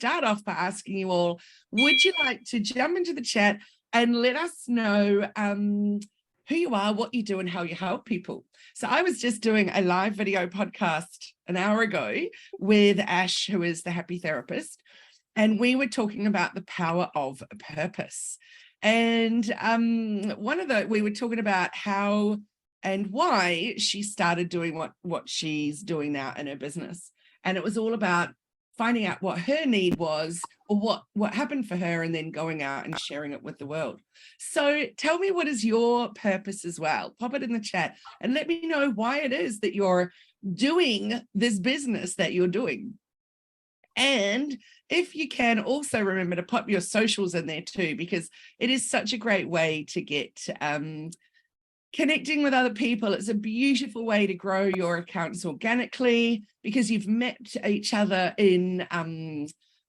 start off by asking you all, would you like to jump into the chat and let us know who you are, what you do, and how you help people? So I was just doing a live video podcast an hour ago with Ash, who is the happy therapist, and we were talking about the power of purpose. And we were talking about how and why she started doing what she's doing now in her business. And it was all about finding out what her need was, or what happened for her, and then going out and sharing it with the world. So tell me, what is your purpose as well? Pop it in the chat and let me know why it is that you're doing this business that you're doing. And if you can, also remember to pop your socials in there too, because it is such a great way to get connecting with other people. It's a beautiful way to grow your accounts organically, because you've met each other in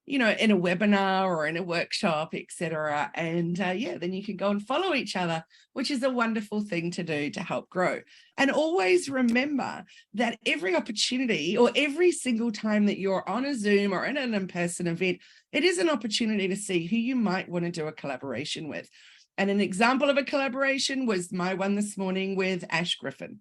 in a webinar or in a workshop, etc. And then you can go and follow each other, which is a wonderful thing to do to help grow. And always remember that every opportunity, or every single time that you're on a Zoom or in an in-person event, it is an opportunity to see who you might want to do a collaboration with. And an example of a collaboration was my one this morning with Ash Griffin.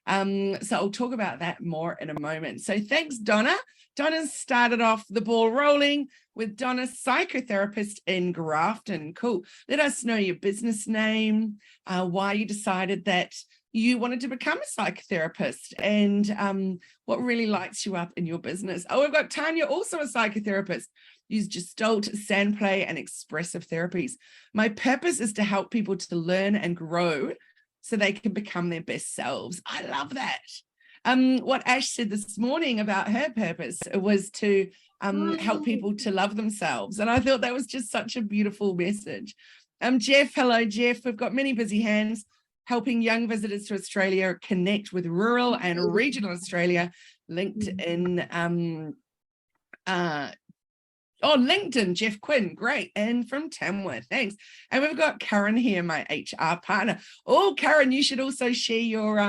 So I'll talk about that more in a moment. So thanks, Donna. Donna started off the ball rolling with Donna, psychotherapist in Grafton. Cool. Let us know your business name, why you decided that you wanted to become a psychotherapist, and what really lights you up in your business. Oh, we've got Tanya, also a psychotherapist. Use Gestalt, Sandplay, and expressive therapies. My purpose is to help people to learn and grow so they can become their best selves. I love that. What Ash said this morning about her purpose was to help people to love themselves. And I thought that was just such a beautiful message. Jeff, hello, Jeff. We've got many busy hands helping young visitors to Australia connect with rural and regional Australia. LinkedIn, LinkedIn, Jeff Quinn, great. And from Tamworth, thanks. And we've got Karen here, my HR partner. Oh, Karen, you should also share your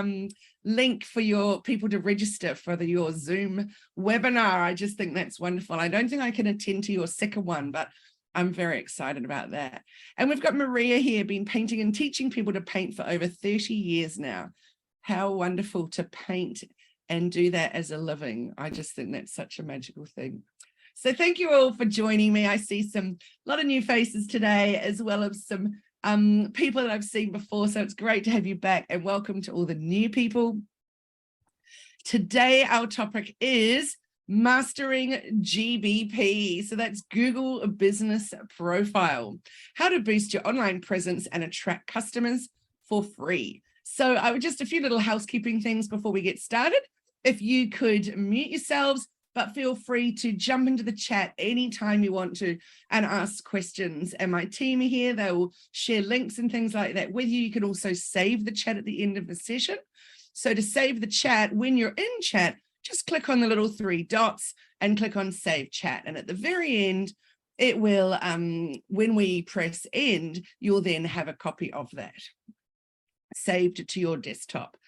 link for your people to register for your Zoom webinar. I just think that's wonderful. I don't think I can attend to your second one, but I'm very excited about that. And we've got Maria here, been painting and teaching people to paint for over 30 years now. How wonderful to paint and do that as a living. I just think that's such a magical thing. So thank you all for joining me. I see a lot of new faces today, as well as some people that I've seen before. So it's great to have you back, and welcome to all the new people. Today, our topic is mastering GBP. So that's Google Business Profile, how to boost your online presence and attract customers for free. So I would just a few little housekeeping things before we get started. If you could mute yourselves, but feel free to jump into the chat anytime you want to and ask questions. And my team are here, they will share links and things like that with you. You can also save the chat at the end of the session. So to save the chat, when you're in chat, just click on the little 3 dots and click on Save Chat. And at the very end, it will, when we press end, you'll then have a copy of that saved to your desktop.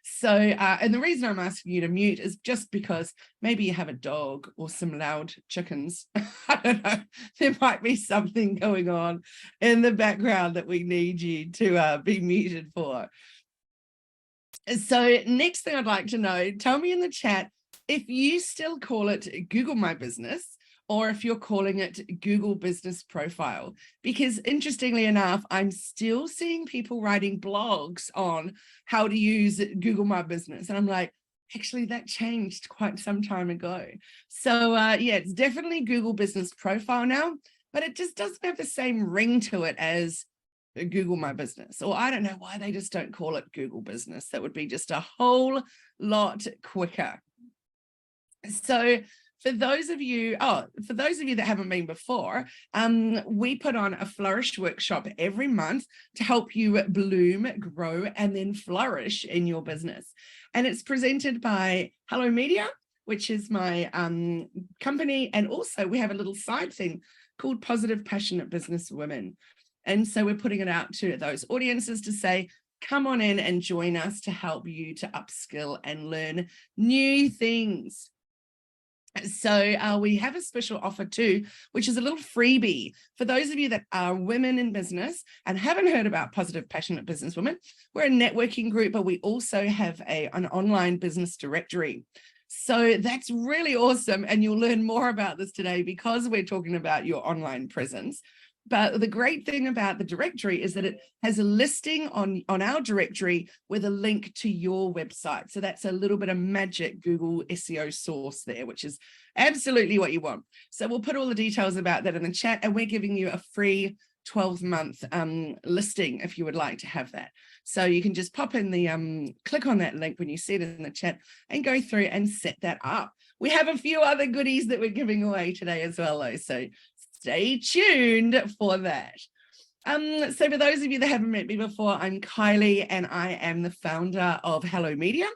So, and the reason I'm asking you to mute is just because maybe you have a dog or some loud chickens. I don't know. There might be something going on in the background that we need you to be muted for. So next thing I'd like to know, tell me in the chat if you still call it Google My Business, or if you're calling it Google Business Profile, because interestingly enough, I'm still seeing people writing blogs on how to use Google My Business. And I'm like, actually, that changed quite some time ago. So yeah, it's definitely Google Business Profile now, but it just doesn't have the same ring to it as Google My Business. Or I don't know why they just don't call it Google Business. That would be just a whole lot quicker. So for those of you that haven't been before, we put on a Flourish workshop every month to help you bloom, grow, and then flourish in your business. And it's presented by Hello Media, which is my company. And also we have a little side thing called Positive Passionate Business Women. And so we're putting it out to those audiences to say, come on in and join us to help you to upskill and learn new things. So we have a special offer too, which is a little freebie for those of you that are women in business and haven't heard about Positive Passionate Businesswomen. We're a networking group, but we also have an online business directory. So that's really awesome. And you'll learn more about this today because we're talking about your online presence. But the great thing about the directory is that it has a listing on our directory with a link to your website. So that's a little bit of magic Google SEO source there, which is absolutely what you want. So we'll put all the details about that in the chat, and we're giving you a free 12-month listing if you would like to have that. So you can just pop in the click on that link when you see it in the chat and go through and set that up. We have a few other goodies that we're giving away today as well, though. So stay tuned for that. So for those of you that haven't met me before, I'm Kylie and I am the founder of Hello Media.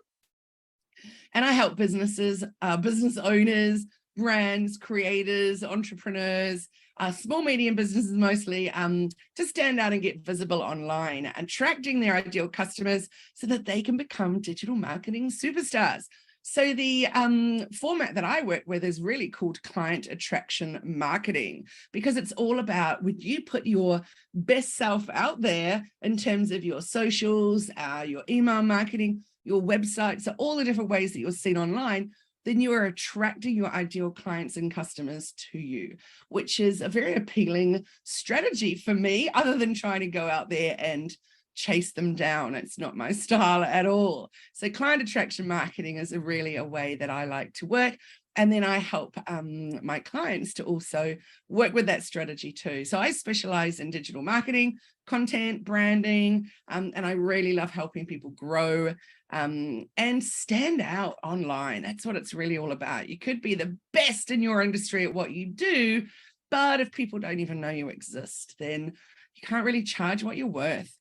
And I help businesses, business owners, brands, creators, entrepreneurs, small, medium businesses mostly, to stand out and get visible online, attracting their ideal customers so that they can become digital marketing superstars. So the format that I work with is really called client attraction marketing, because it's all about when you put your best self out there in terms of your socials, your email marketing, your website, so all the different ways that you're seen online, then you are attracting your ideal clients and customers to you, which is a very appealing strategy for me, other than trying to go out there and chase them down. It's not my style at all. So client attraction marketing is really a way that I like to work. And then I help my clients to also work with that strategy too. So I specialize in digital marketing, content, branding, and I really love helping people grow and stand out online. That's what it's really all about. You could be the best in your industry at what you do, but if people don't even know you exist, then you can't really charge what you're worth.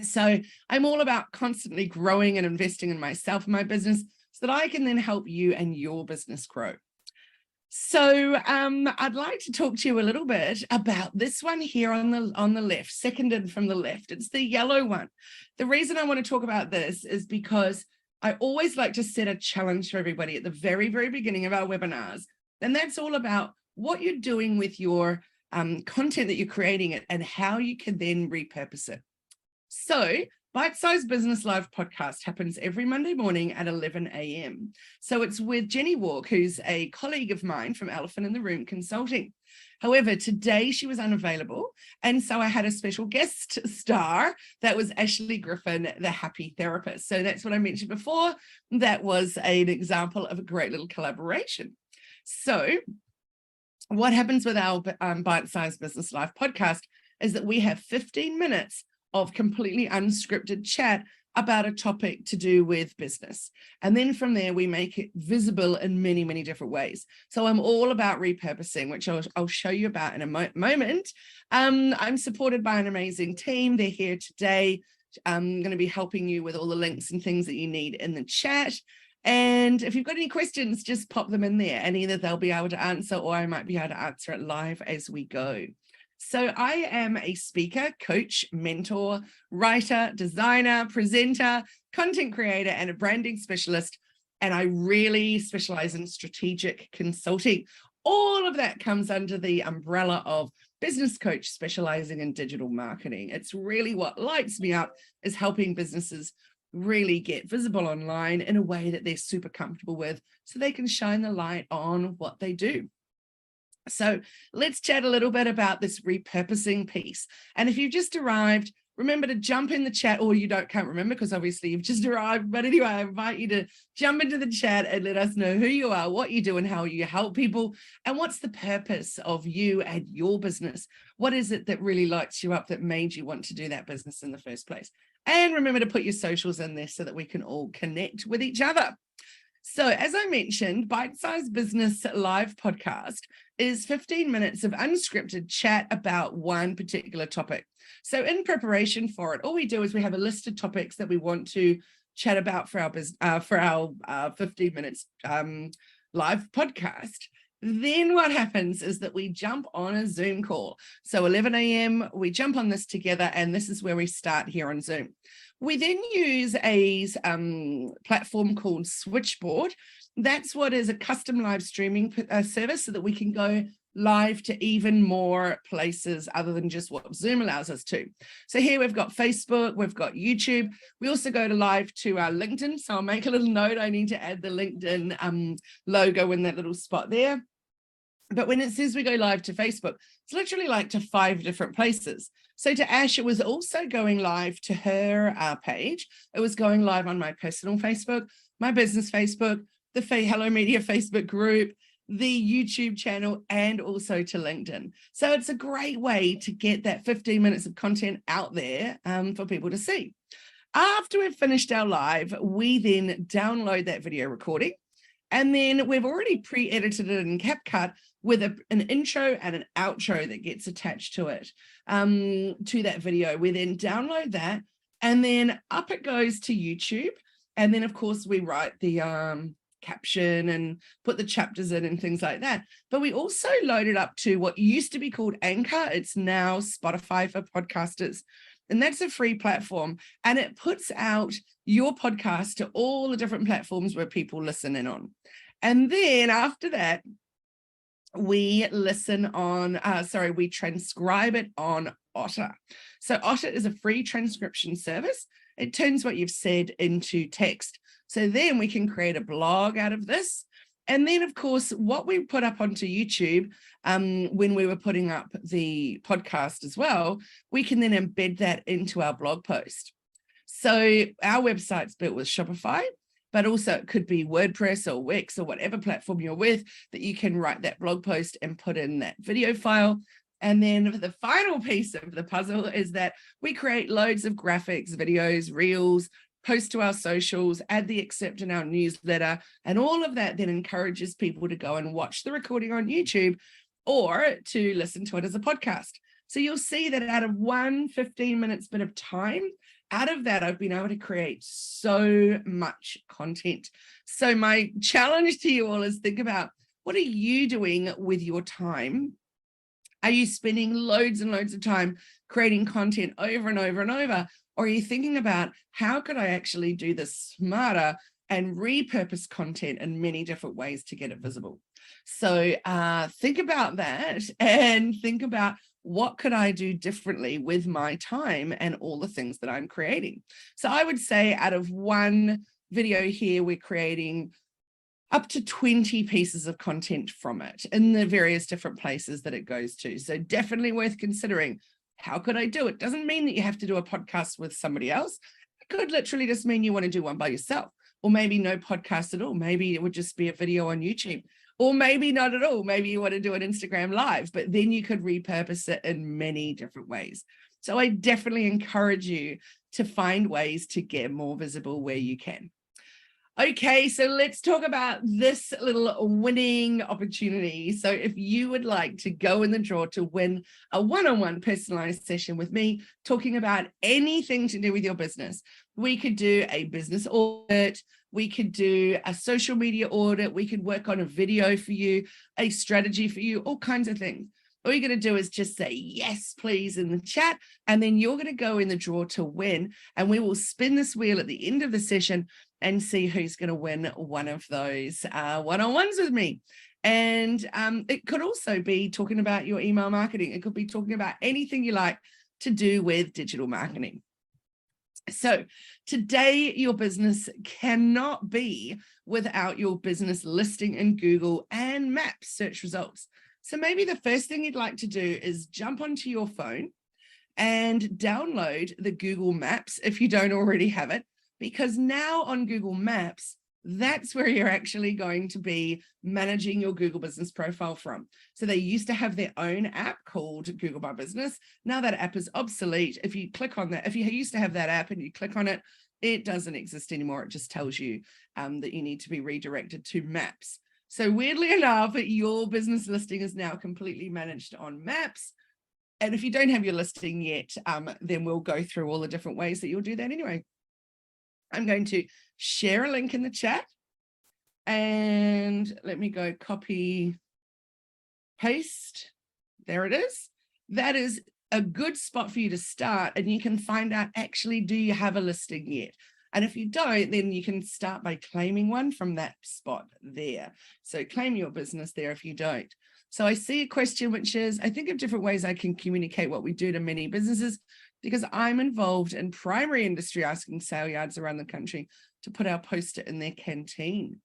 So I'm all about constantly growing and investing in myself and my business so that I can then help you and your business grow. So I'd like to talk to you a little bit about this one here on the left, seconded from the left. It's the yellow one. The reason I want to talk about this is because I always like to set a challenge for everybody at the very, very beginning of our webinars. And that's all about what you're doing with your content that you're creating and how you can then repurpose it. So Bite Size Business Live podcast happens every Monday morning at 11 a.m. So it's with Jenny Walk, who's a colleague of mine from Elephant in the Room Consulting. However, today she was unavailable. And so I had a special guest star. That was Ashley Griffin, the happy therapist. So that's what I mentioned before. That was an example of a great little collaboration. So what happens with our Bite Size Business Live podcast is that we have 15 minutes of completely unscripted chat about a topic to do with business. And then from there, we make it visible in many, many different ways. So I'm all about repurposing, which I'll show you about in a moment. I'm supported by an amazing team. They're here today. I'm going to be helping you with all the links and things that you need in the chat. And if you've got any questions, just pop them in there and either they'll be able to answer or I might be able to answer it live as we go. So I am a speaker, coach, mentor, writer, designer, presenter, content creator, and a branding specialist. And I really specialize in strategic consulting. All of that comes under the umbrella of business coach specializing in digital marketing. It's really what lights me up is helping businesses really get visible online in a way that they're super comfortable with so they can shine the light on what they do. So let's chat a little bit about this repurposing piece. And if you've just arrived, remember to jump in the chat, or you can't remember because obviously you've just arrived. But anyway, I invite you to jump into the chat and let us know who you are, what you do and how you help people, and what's the purpose of you and your business. What is it that really lights you up that made you want to do that business in the first place? And remember to put your socials in there so that we can all connect with each other. So as I mentioned, Bite Size Business Live podcast is 15 minutes of unscripted chat about one particular topic. So in preparation for it, all we do is we have a list of topics that we want to chat about for our 15 minutes live podcast. Then what happens is that we jump on a Zoom call. So 11 a.m., we jump on this together, and this is where we start here on Zoom. We then use a platform called Switchboard. That's what is a custom live streaming service so that we can go live to even more places other than just what Zoom allows us to. So here we've got Facebook, we've got YouTube. We also go to live to our LinkedIn. So I'll make a little note. I need to add the LinkedIn logo in that little spot there. But when it says we go live to Facebook, it's literally like to 5 different places. So to Ash, it was also going live to her page. It was going live on my personal Facebook, my business Facebook, the Hello Media Facebook group, the YouTube channel, and also to LinkedIn. So it's a great way to get that 15 minutes of content out there for people to see. After we've finished our live, we then download that video recording, and then we've already pre-edited it in CapCut with an intro and an outro that gets attached to it, to that video. We then download that, and then up it goes to YouTube. And then, of course, we write the caption and put the chapters in and things like that. But we also load it up to what used to be called Anchor. It's now Spotify for podcasters. And that's a free platform. And it puts out your podcast to all the different platforms where people listen in on. And then after that, we we transcribe it on Otter. So Otter is a free transcription service. It turns what you've said into text. So then we can create a blog out of this. And then, of course, what we put up onto YouTube, when we were putting up the podcast as well, we can then embed that into our blog post. So our website's built with Shopify, but also it could be WordPress or Wix or whatever platform you're with, that you can write that blog post and put in that video file. And then the final piece of the puzzle is that we create loads of graphics, videos, reels, post to our socials, add the excerpt in our newsletter, and all of that then encourages people to go and watch the recording on YouTube or to listen to it as a podcast. So you'll see that out of one 15 minutes bit of time, out of that, I've been able to create so much content. So my challenge to you all is think about, what are you doing with your time? Are you spending loads and loads of time creating content over and over and over? Or are you thinking about, how could I actually do this smarter and repurpose content in many different ways to get it visible? So think about that, and think about, what could I do differently with my time and all the things that I'm creating? So I would say out of one video here, we're creating up to 20 pieces of content from it in the various different places that it goes to. So definitely worth considering. How could I do it? Doesn't mean that you have to do a podcast with somebody else. It could literally just mean you want to do one by yourself, or maybe no podcast at all. Maybe it would just be a video on YouTube, or maybe not at all. Maybe you want to do an Instagram live, but then you could repurpose it in many different ways. So I definitely encourage you to find ways to get more visible where you can. Okay, so let's talk about this little winning opportunity. So if you would like to go in the draw to win a one-on-one personalized session with me, talking about anything to do with your business, we could do a business audit, we could do a social media audit, we could work on a video for you, a strategy for you, all kinds of things. All you're going to do is just say yes, please, in the chat, and then you're going to go in the draw to win, and we will spin this wheel at the end of the session and see who's going to win one of those one-on-ones with me. And it could also be talking about your email marketing. It could be talking about anything you like to do with digital marketing. So today, your business cannot be without your business listing in Google and Maps search results. So maybe the first thing you'd like to do is jump onto your phone and download the Google Maps if you don't already have it, because now on Google Maps, that's where you're actually going to be managing your Google business profile from. So they used to have their own app called Google My Business. Now that app is obsolete. If you click on that, if you used to have that app and you click on it, it doesn't exist anymore. It just tells you that you need to be redirected to Maps. So weirdly enough, your business listing is now completely managed on Maps. And if you don't have your listing yet, then we'll go through all the different ways that you'll do that anyway. I'm going to share a link in the chat, and let me go copy paste. There it is. That is a good spot for you to start, and you can find out, actually, do you have a listing yet? And if you don't, then you can start by claiming one from that spot there. So claim your business there if you don't. So I see a question, which is, I think of different ways I can communicate what we do to many businesses, because I'm involved in primary industry, asking sale yards around the country to put our poster in their canteen.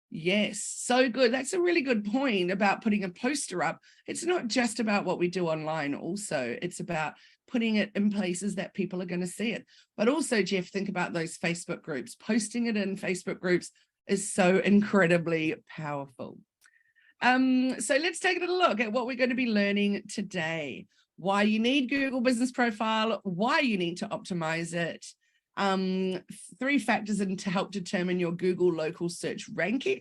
Yes, so good. That's a really good point about putting a poster up. It's not just about what we do online also. It's about putting it in places that people are going to see it. But also, Jeff, think about those Facebook groups. Posting it in Facebook groups is so incredibly powerful. So let's take a little look at what we're going to be learning today. Why you need Google Business Profile, why you need to optimize it, 3 factors to help determine your Google local search ranking,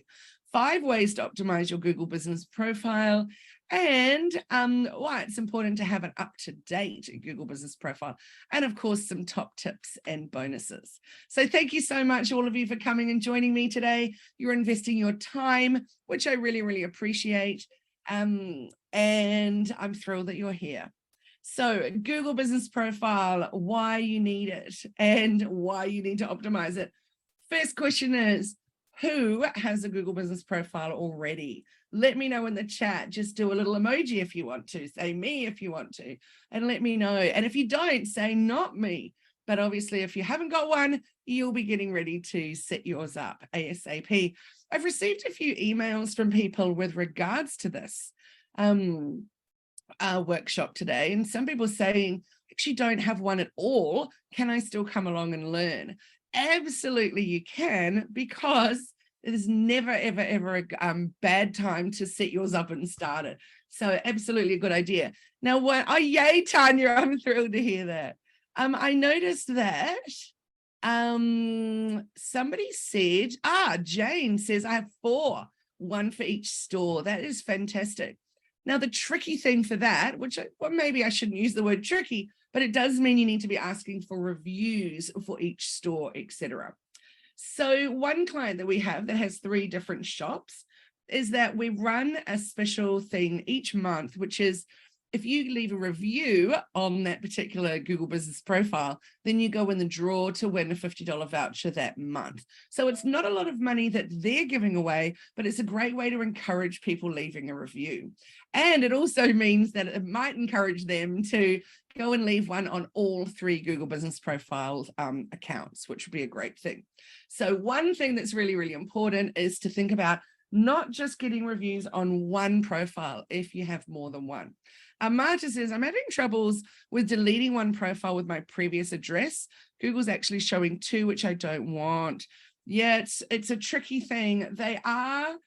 5 ways to optimize your Google Business Profile, and why it's important to have an up-to-date Google Business Profile, and of course some top tips and bonuses. So thank you so much, all of you, for coming and joining me today. You're investing your time, which I really, really appreciate, and I'm thrilled that you're here. So Google Business Profile, why you need it and why you need to optimize it. First question is, who has a Google Business Profile already? Let me know in the chat. Just do a little emoji if you want to. Say me if you want to, and let me know. And if you don't, say not me. But obviously, if you haven't got one, you'll be getting ready to set yours up ASAP. I've received a few emails from people with regards to this workshop today, and some people saying, actually don't have one at all. Can I still come along and learn? Absolutely you can, because it is never, ever, ever a bad time to set yours up and start it. So absolutely a good idea. Now, oh, yay, Tanya, I'm thrilled to hear that. I noticed that somebody said, Jane says, I have 4, 1 for each store. That is fantastic. Now, the tricky thing for that, which maybe I shouldn't use the word tricky, but it does mean you need to be asking for reviews for each store, etc. So one client that we have that has 3 different shops is that we run a special thing each month, which is, if you leave a review on that particular Google Business Profile, then you go in the draw to win a $50 voucher that month. So it's not a lot of money that they're giving away, but it's a great way to encourage people leaving a review. And it also means that it might encourage them to go and leave one on all 3 Google Business Profile accounts, which would be a great thing. So one thing that's really, really important is to think about not just getting reviews on one profile if you have more than one. Marta says, I'm having troubles with deleting one profile with my previous address. Google's actually showing 2, which I don't want. Yeah, it's a tricky thing. They are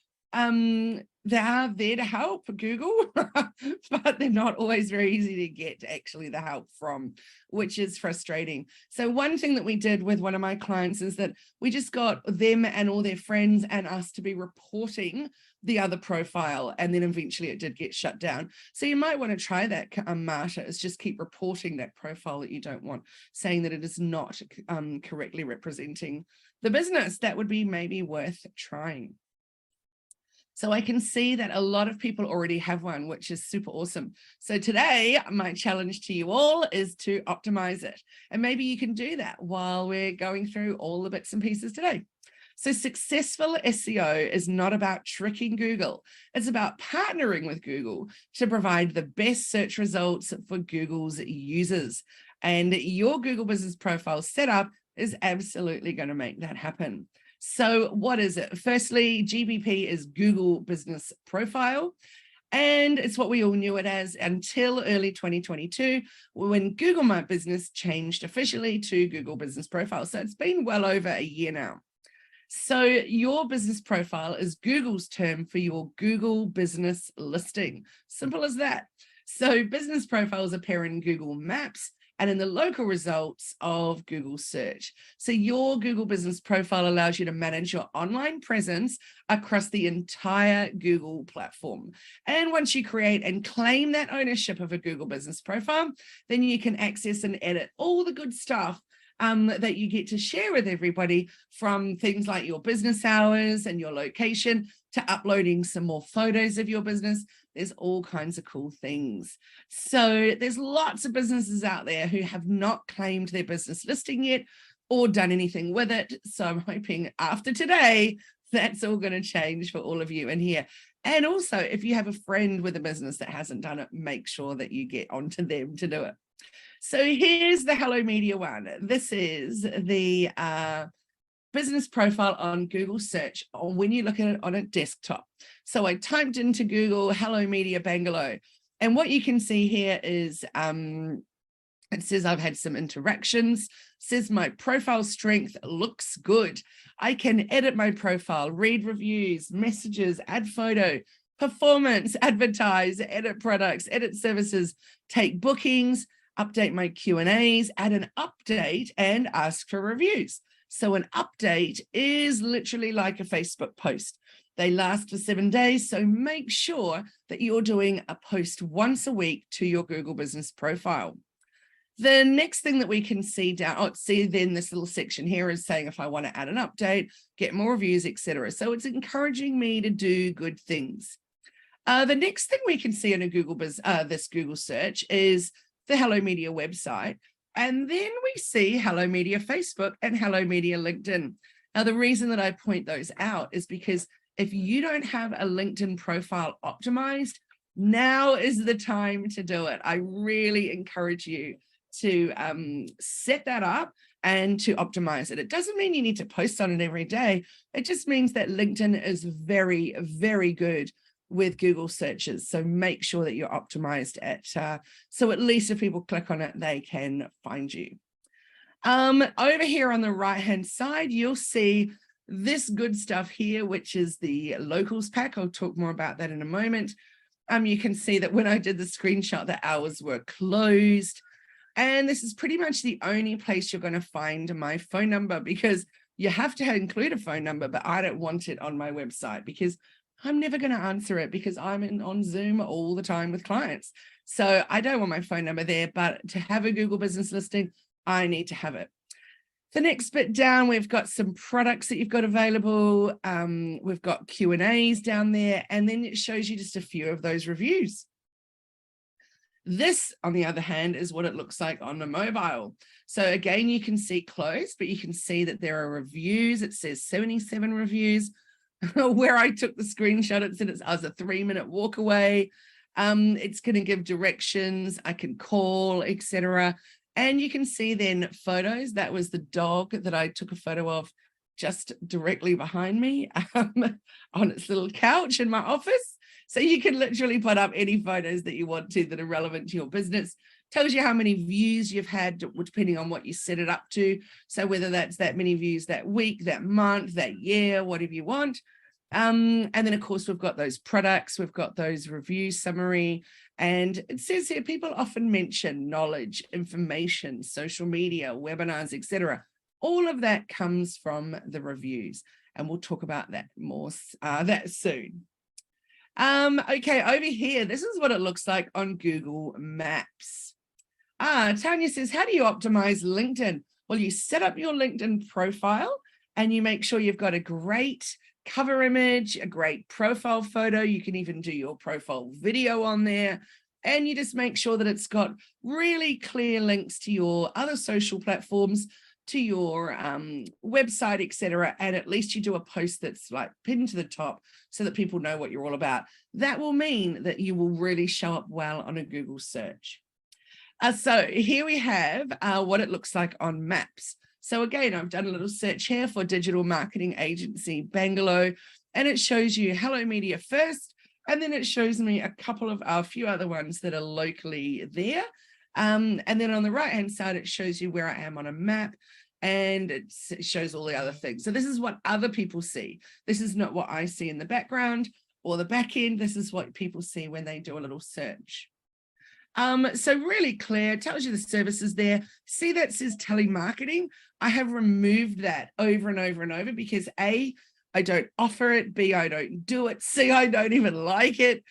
there to help, Google, but they're not always very easy to get actually the help from, which is frustrating. So one thing that we did with one of my clients is that we just got them and all their friends and us to be reporting the other profile, and then eventually it did get shut down. So you might want to try that, Marta, is just keep reporting that profile that you don't want, saying that it is not correctly representing the business. That would be maybe worth trying. So I can see that a lot of people already have one, which is super awesome. So today, my challenge to you all is to optimize it. And maybe you can do that while we're going through all the bits and pieces today. So successful SEO is not about tricking Google. It's about partnering with Google to provide the best search results for Google's users. And your Google Business Profile setup is absolutely going to make that happen. So what is it? Firstly, GBP is Google Business Profile. And it's what we all knew it as until early 2022, when Google My Business changed officially to Google Business Profile. So it's been well over a year now. So your business profile is Google's term for your Google business listing. Simple as that. So business profiles appear in Google Maps and in the local results of Google search. So your Google Business Profile allows you to manage your online presence across the entire Google platform. And once you create and claim that ownership of a Google Business Profile, then you can access and edit all the good stuff that you get to share with everybody, from things like your business hours and your location to uploading some more photos of your business, There's all kinds of cool things. So there's lots of businesses out there who have not claimed their business listing yet or done anything with it. So I'm hoping after today, that's all going to change for all of you in here. And also, if you have a friend with a business that hasn't done it, make sure that you get onto them to do it. So here's the Hello Media one. This is the business profile on Google search, or when you look at it on a desktop. So I typed into Google Hello Media Bangalore, and what you can see here is it says I've had some interactions, says my profile strength looks good. I can edit my profile, read reviews, messages, add photo, performance, advertise, edit products, edit services, take bookings, update my Q&As, add an update, and ask for reviews. So an update is literally like a Facebook post. They last for 7 days, so make sure that you're doing a post once a week to your Google business profile. The next thing that we can see then this little section here is saying if I want to add an update, get more reviews, etc. So it's encouraging me to do good things. The next thing we can see in a this Google search is the Hello Media website. And then we see Hello Media Facebook and Hello Media LinkedIn. Now, the reason that I point those out is because if you don't have a LinkedIn profile optimized, now is the time to do it. I really encourage you to set that up and to optimize it. It doesn't mean you need to post on it every day. It just means that LinkedIn is very, very good with Google searches. So make sure that you're optimized so at least if people click on it, they can find you. Over here on the right-hand side, you'll see this good stuff here, which is the locals pack. I'll talk more about that in a moment. You can see that when I did the screenshot, the hours were closed. And this is pretty much the only place you're going to find my phone number, because you have to include a phone number, but I don't want it on my website because I'm never going to answer it because I'm on Zoom all the time with clients. So I don't want my phone number there, but to have a Google business listing, I need to have it. The next bit down, we've got some products that you've got available. We've got Q&As down there, and then it shows you just a few of those reviews. This, on the other hand, is what it looks like on the mobile. So again, you can see closed, but you can see that there are reviews. It says 77 reviews. Where I took the screenshot, it said I was a 3-minute walk away. It's going to give directions. I can call, etc. And you can see then photos. That was the dog that I took a photo of just directly behind me on its little couch in my office. So you can literally put up any photos that you want to that are relevant to your business. Tells you how many views you've had, depending on what you set it up to. So whether that's that many views that week, that month, that year, whatever you want. And then, of course, we've got those products. We've got those review summary. And it says here, people often mention knowledge, information, social media, webinars, etc. All of that comes from the reviews. And we'll talk about that more that soon. Okay, over here, this is what it looks like on Google Maps. Tanya says, how do you optimize LinkedIn? Well, you set up your LinkedIn profile and you make sure you've got a great cover image, a great profile photo. You can even do your profile video on there. And you just make sure that it's got really clear links to your other social platforms, to your website, etc. And at least you do a post that's like pinned to the top so that people know what you're all about. That will mean that you will really show up well on a Google search. So here we have what it looks like on Maps. So again, I've done a little search here for digital marketing agency Bangalore, and it shows you Hello Media first, and then it shows me a few other ones that are locally there. And then on the right-hand side, it shows you where I am on a map, and it shows all the other things. So this is what other people see. This is not what I see in the background or the back end. This is what people see when they do a little search. So really clear, tells you the services there. See that says telemarketing? I have removed that over and over and over because A, I don't offer it, B, I don't do it, C, I don't even like it.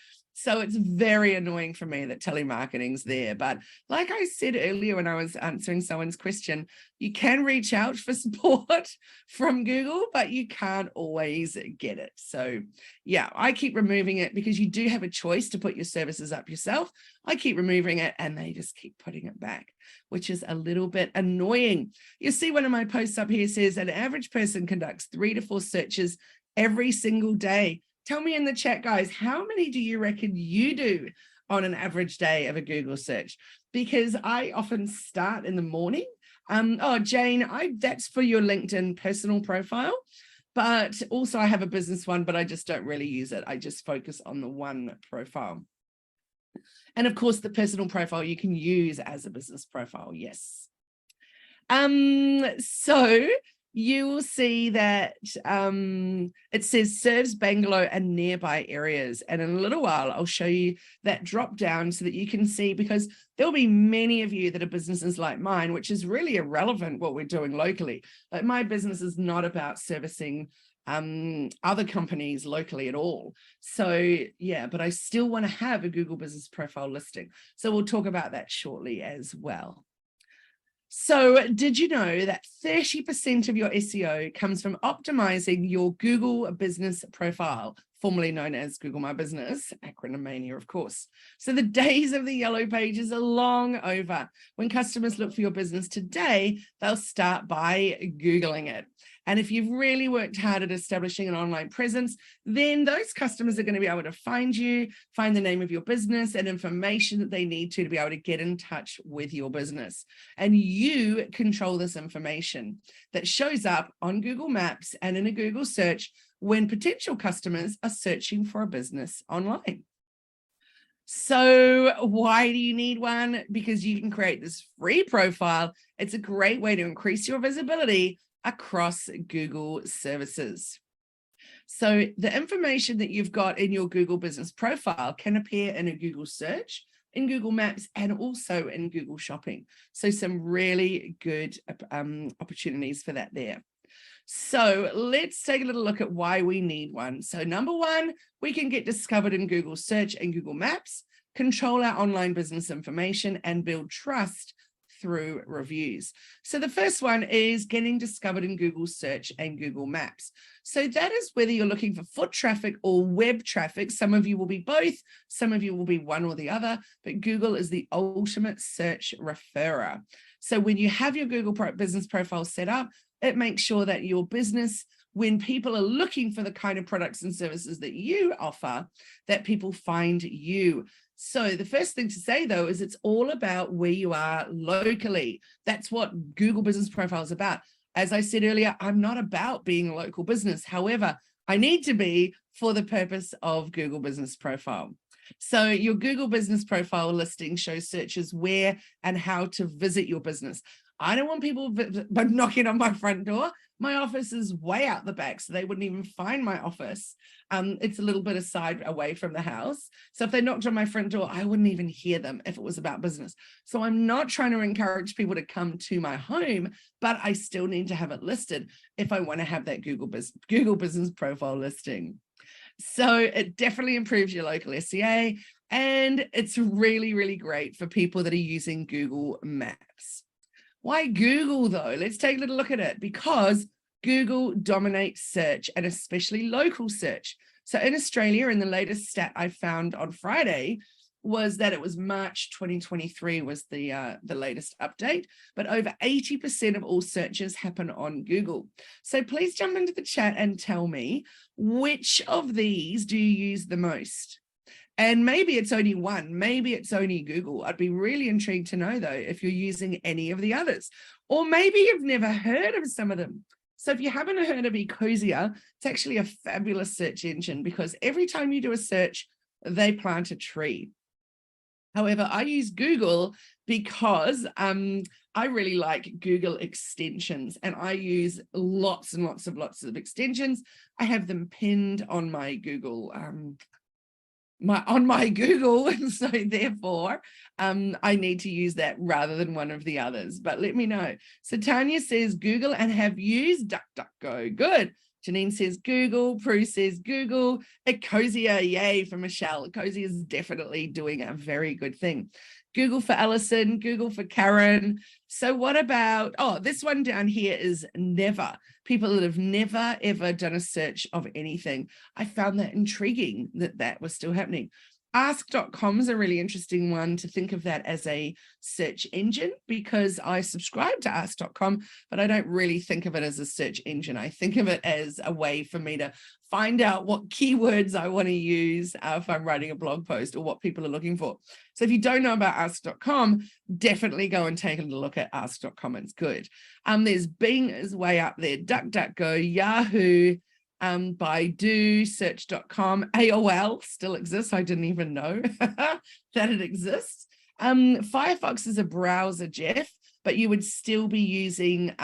So it's very annoying for me that telemarketing's there. But like I said earlier when I was answering someone's question, you can reach out for support from Google, but you can't always get it. So yeah, I keep removing it because you do have a choice to put your services up yourself. I keep removing it and they just keep putting it back, which is a little bit annoying. You see one of my posts up here says an average person conducts 3 to 4 searches every single day. Tell me in the chat, guys, how many do you reckon you do on an average day of a Google search? Because I often start in the morning. Oh, Jane, that's for your LinkedIn personal profile, but also I have a business one, but I just don't really use it. I just focus on the one profile. And of course, the personal profile you can use as a business profile. Yes. So you will see that it says serves Bangalore and nearby areas. And in a little while, I'll show you that drop down so that you can see, because there'll be many of you that are businesses like mine, which is really irrelevant what we're doing locally. Like my business is not about servicing other companies locally at all. So yeah, but I still want to have a Google business profile listing. So we'll talk about that shortly as well. So did you know that 30% of your SEO comes from optimizing your Google business profile, formerly known as Google My Business, acronym mania, of course. So the days of the yellow pages are long over. When customers look for your business today, they'll start by Googling it. And if you've really worked hard at establishing an online presence, then those customers are going to be able to find you, find the name of your business and information that they need to be able to get in touch with your business. And you control this information that shows up on Google Maps and in a Google search when potential customers are searching for a business online. So why do you need one? Because you can create this free profile. It's a great way to increase your visibility across Google services. So the information that you've got in your Google business profile can appear in a Google search, in Google Maps, and also in Google Shopping. So some really good opportunities for that there. So let's take a little look at why we need one. So number one, we can get discovered in Google Search and Google Maps, control our online business information, and build trust through reviews. So the first one is getting discovered in Google Search and Google Maps. So that is whether you're looking for foot traffic or web traffic. Some of you will be both, some of you will be one or the other, but Google is the ultimate search referrer. So when you have your Google business profile set up, it makes sure that your business, when people are looking for the kind of products and services that you offer, that people find you. So the first thing to say, though, is it's all about where you are locally. That's what Google Business Profile is about. As I said earlier, I'm not about being a local business. However, I need to be for the purpose of Google Business Profile. So your Google Business Profile listing shows searches where and how to visit your business. I don't want people knocking on my front door. My office is way out the back, so they wouldn't even find my office. It's a little bit aside away from the house. So if they knocked on my front door, I wouldn't even hear them if it was about business. So I'm not trying to encourage people to come to my home, but I still need to have it listed if I want to have that Google Business Profile listing. So it definitely improves your local SEA, and it's really, really great for people that are using Google Maps. Why Google though? Let's take a little look at it. Because Google dominates search, and especially local search. So in Australia, in the latest stat I found on Friday, was that it was March 2023 was the latest update, but over 80% of all searches happen on Google. So please jump into the chat and tell me, which of these do you use the most? And maybe it's only one, maybe it's only Google. I'd be really intrigued to know though, if you're using any of the others, or maybe you've never heard of some of them. So if you haven't heard of Ecosia, it's actually a fabulous search engine, because every time you do a search, they plant a tree. However, I use Google because I really like Google extensions, and I use lots and lots of extensions. I have them pinned on my Google my Google, and so therefore I need to use that rather than one of the others. But let me know. So Tanya says Google and have used DuckDuckGo. Good. Janine says Google. Prue says Google. Ecosia, yay for Michelle. Ecosia is definitely doing a very good thing. Google for Alison, Google for Karen. So what about, oh, this one down here is never. People that have never, ever done a search of anything. I found that intriguing that that was still happening. Ask.com is a really interesting one to think of that as a search engine, because I subscribe to ask.com, but I don't really think of it as a search engine. I think of it as a way for me to find out what keywords I want to use if I'm writing a blog post or what people are looking for. So if you don't know about ask.com, definitely go and take a look at ask.com. It's good. There's Bing is way up there, DuckDuckGo, Yahoo, Baidu, search.com, AOL still exists. I didn't even know that it exists. Firefox is a browser, Jeff, but you would still be using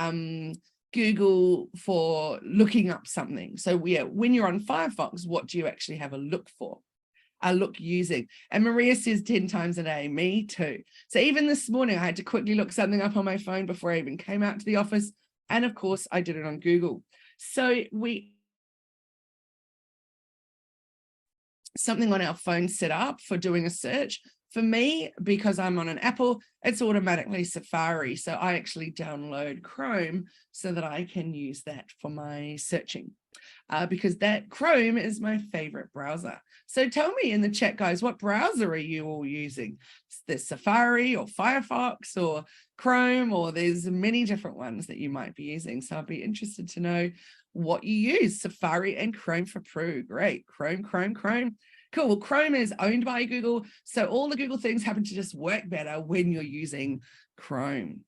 Google for looking up something. So when you're on Firefox, what do you actually have a look for? A look using. And Maria says 10 times a day. Me too. So even this morning, I had to quickly look something up on my phone before I even came out to the office. And of course, I did it on Google. So something on our phone set up for doing a search. For me, because I'm on an Apple, it's automatically Safari. So I actually download Chrome so that I can use that for my searching, because that Chrome is my favorite browser. So tell me in the chat, guys, what browser are you all using? There's Safari or Firefox or Chrome, or there's many different ones that you might be using. So I'd be interested to know what you use. Safari and Chrome for Prue. Great. Chrome. Cool. Well, Chrome is owned by Google. So all the Google things happen to just work better when you're using Chrome.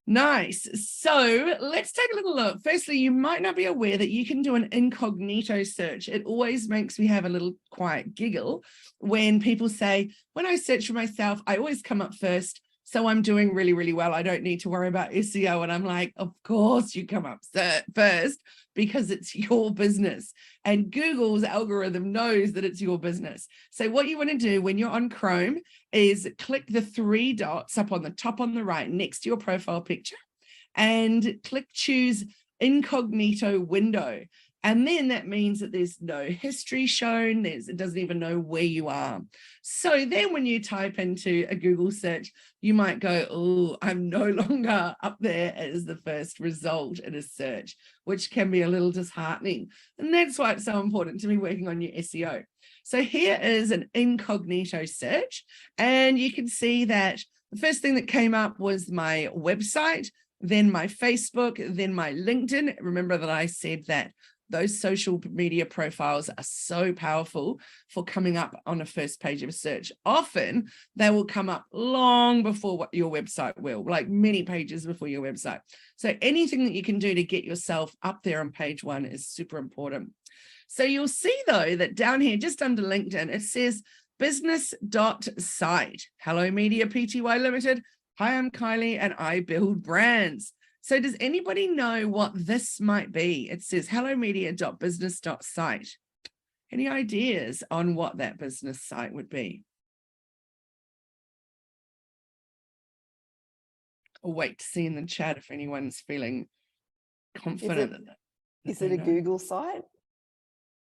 Nice. So let's take a little look. Firstly, you might not be aware that you can do an incognito search. It always makes me have a little quiet giggle when people say, when I search for myself, I always come up first. So I'm doing really, really well. I don't need to worry about SEO. And I'm like, of course you come up first because it's your business. And Google's algorithm knows that it's your business. So what you want to do when you're on Chrome is click the 3 dots up on the top on the right next to your profile picture and click choose incognito window. And then that means that there's no history shown. It doesn't even know where you are. So then when you type into a Google search, you might go, oh, I'm no longer up there as the first result in a search, which can be a little disheartening. And that's why it's so important to be working on your SEO. So here is an incognito search. And you can see that the first thing that came up was my website, then my Facebook, then my LinkedIn. Remember that I said that those social media profiles are so powerful for coming up on a first page of a search. Often they will come up long before what your website will, like many pages before your website. So anything that you can do to get yourself up there on page 1 is super important. So you'll see though that down here, just under LinkedIn, it says business.site. Hello Media Pty Limited. Hi, I'm Kylie and I build brands. So does anybody know what this might be? It says hellomedia.business.site. Any ideas on what that business site would be? I'll wait to see in the chat if anyone's feeling confident. Is it a Google site?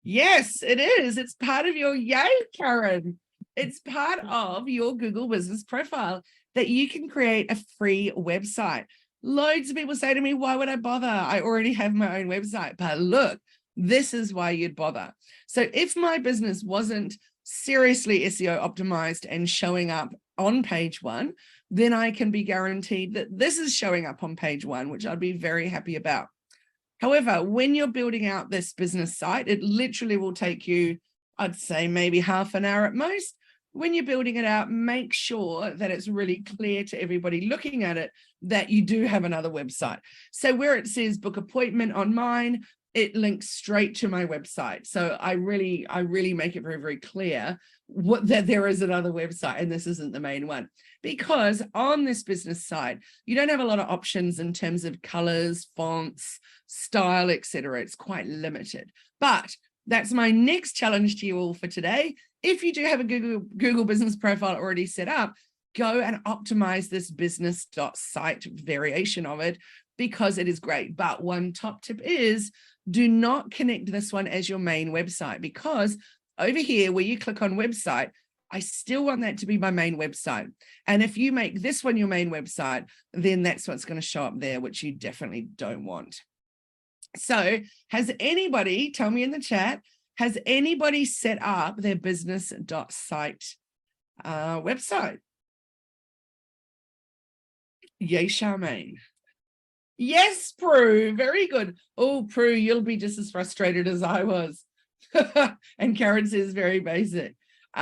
Yes, it is. It's part of your, yay, Karen. It's part of your Google business profile that you can create a free website. Loads of people say to me, why would I bother? I already have my own website. But look, this is why you'd bother. So if my business wasn't seriously SEO optimized and showing up on page 1, then I can be guaranteed that this is showing up on page 1, which I'd be very happy about. However, when you're building out this business site, it literally will take you, I'd say maybe half an hour at most. When you're building it out, make sure that it's really clear to everybody looking at it that you do have another website. So where it says book appointment on mine, it links straight to my website. So I really make it very, very clear that there is another website and this isn't the main one. Because on this business site, you don't have a lot of options in terms of colors, fonts, style, etc. It's quite limited. But that's my next challenge to you all for today. If you do have a Google business profile already set up, go and optimize this business.site variation of it because it is great. But one top tip is do not connect this one as your main website, because over here where you click on website, I still want that to be my main website. And if you make this one your main website, then that's what's going to show up there, which you definitely don't want. So has anybody, tell me in the chat, has anybody set up their business.site website? Yay, Charmaine. Yes, Prue, very good. Oh, Prue, you'll be just as frustrated as I was. And Karen says very basic.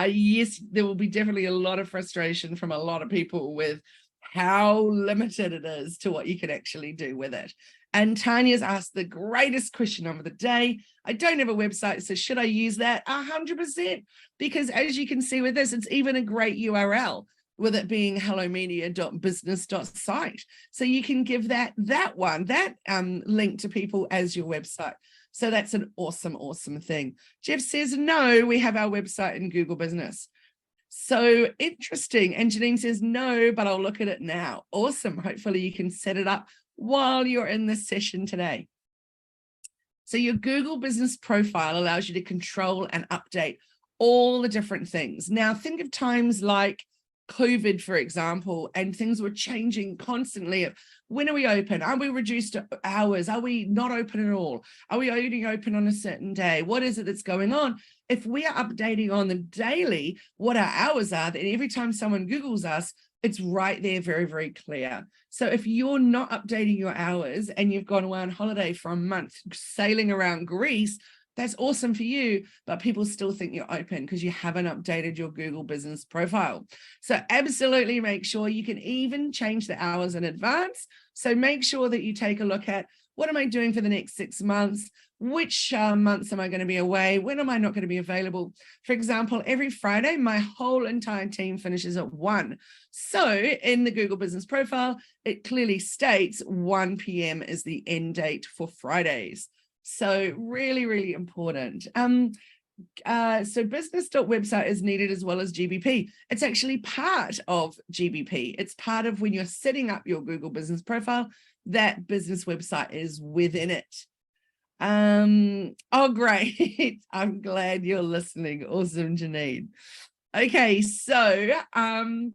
Yes, there will be definitely a lot of frustration from a lot of people with how limited it is to what you can actually do with it. And Tanya's asked the greatest question of the day. I don't have a website, so should I use that? 100%, because as you can see with this, it's even a great URL, with it being hellomedia.business.site. So you can give that link to people as your website. So that's an awesome, awesome thing. Jeff says, no, we have our website in Google Business. So interesting. And Janine says, no, but I'll look at it now. Awesome. Hopefully you can set it up while you're in this session today. So your Google Business profile allows you to control and update all the different things. Now think of times like COVID, for example, and things were changing constantly. When are we open? Are we reduced hours? Are we not open at all? Are we only open on a certain day? What is it that's going on? If we are updating on the daily what our hours are, then every time someone Googles us, it's right there, very, very clear. So if you're not updating your hours and you've gone away on holiday for a month, sailing around Greece, that's awesome for you, but people still think you're open because you haven't updated your Google Business profile. So absolutely make sure you can even change the hours in advance. So make sure that you take a look at, what am I doing for the next 6 months? Which months am I going to be away? When am I not going to be available? For example, every Friday, my whole entire team finishes at 1. So in the Google Business profile, it clearly states 1 p.m. is the end date for Fridays. So really, really important. So business.website is needed as well as GBP. It's actually part of GBP. It's part of when you're setting up your Google Business profile, that business website is within it. Oh, great. I'm glad you're listening. Awesome, Janine. Okay, so the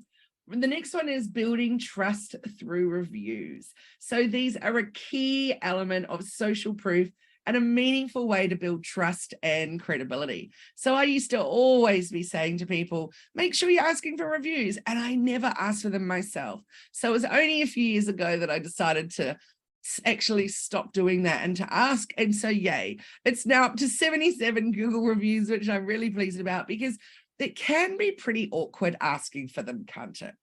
next one is building trust through reviews. So these are a key element of social proof and a meaningful way to build trust and credibility. So I used to always be saying to people, make sure you're asking for reviews. And I never asked for them myself. So it was only a few years ago that I decided to actually stop doing that and to ask. And so yay, it's now up to 77 Google reviews, which I'm really pleased about, because it can be pretty awkward asking for them, can't it?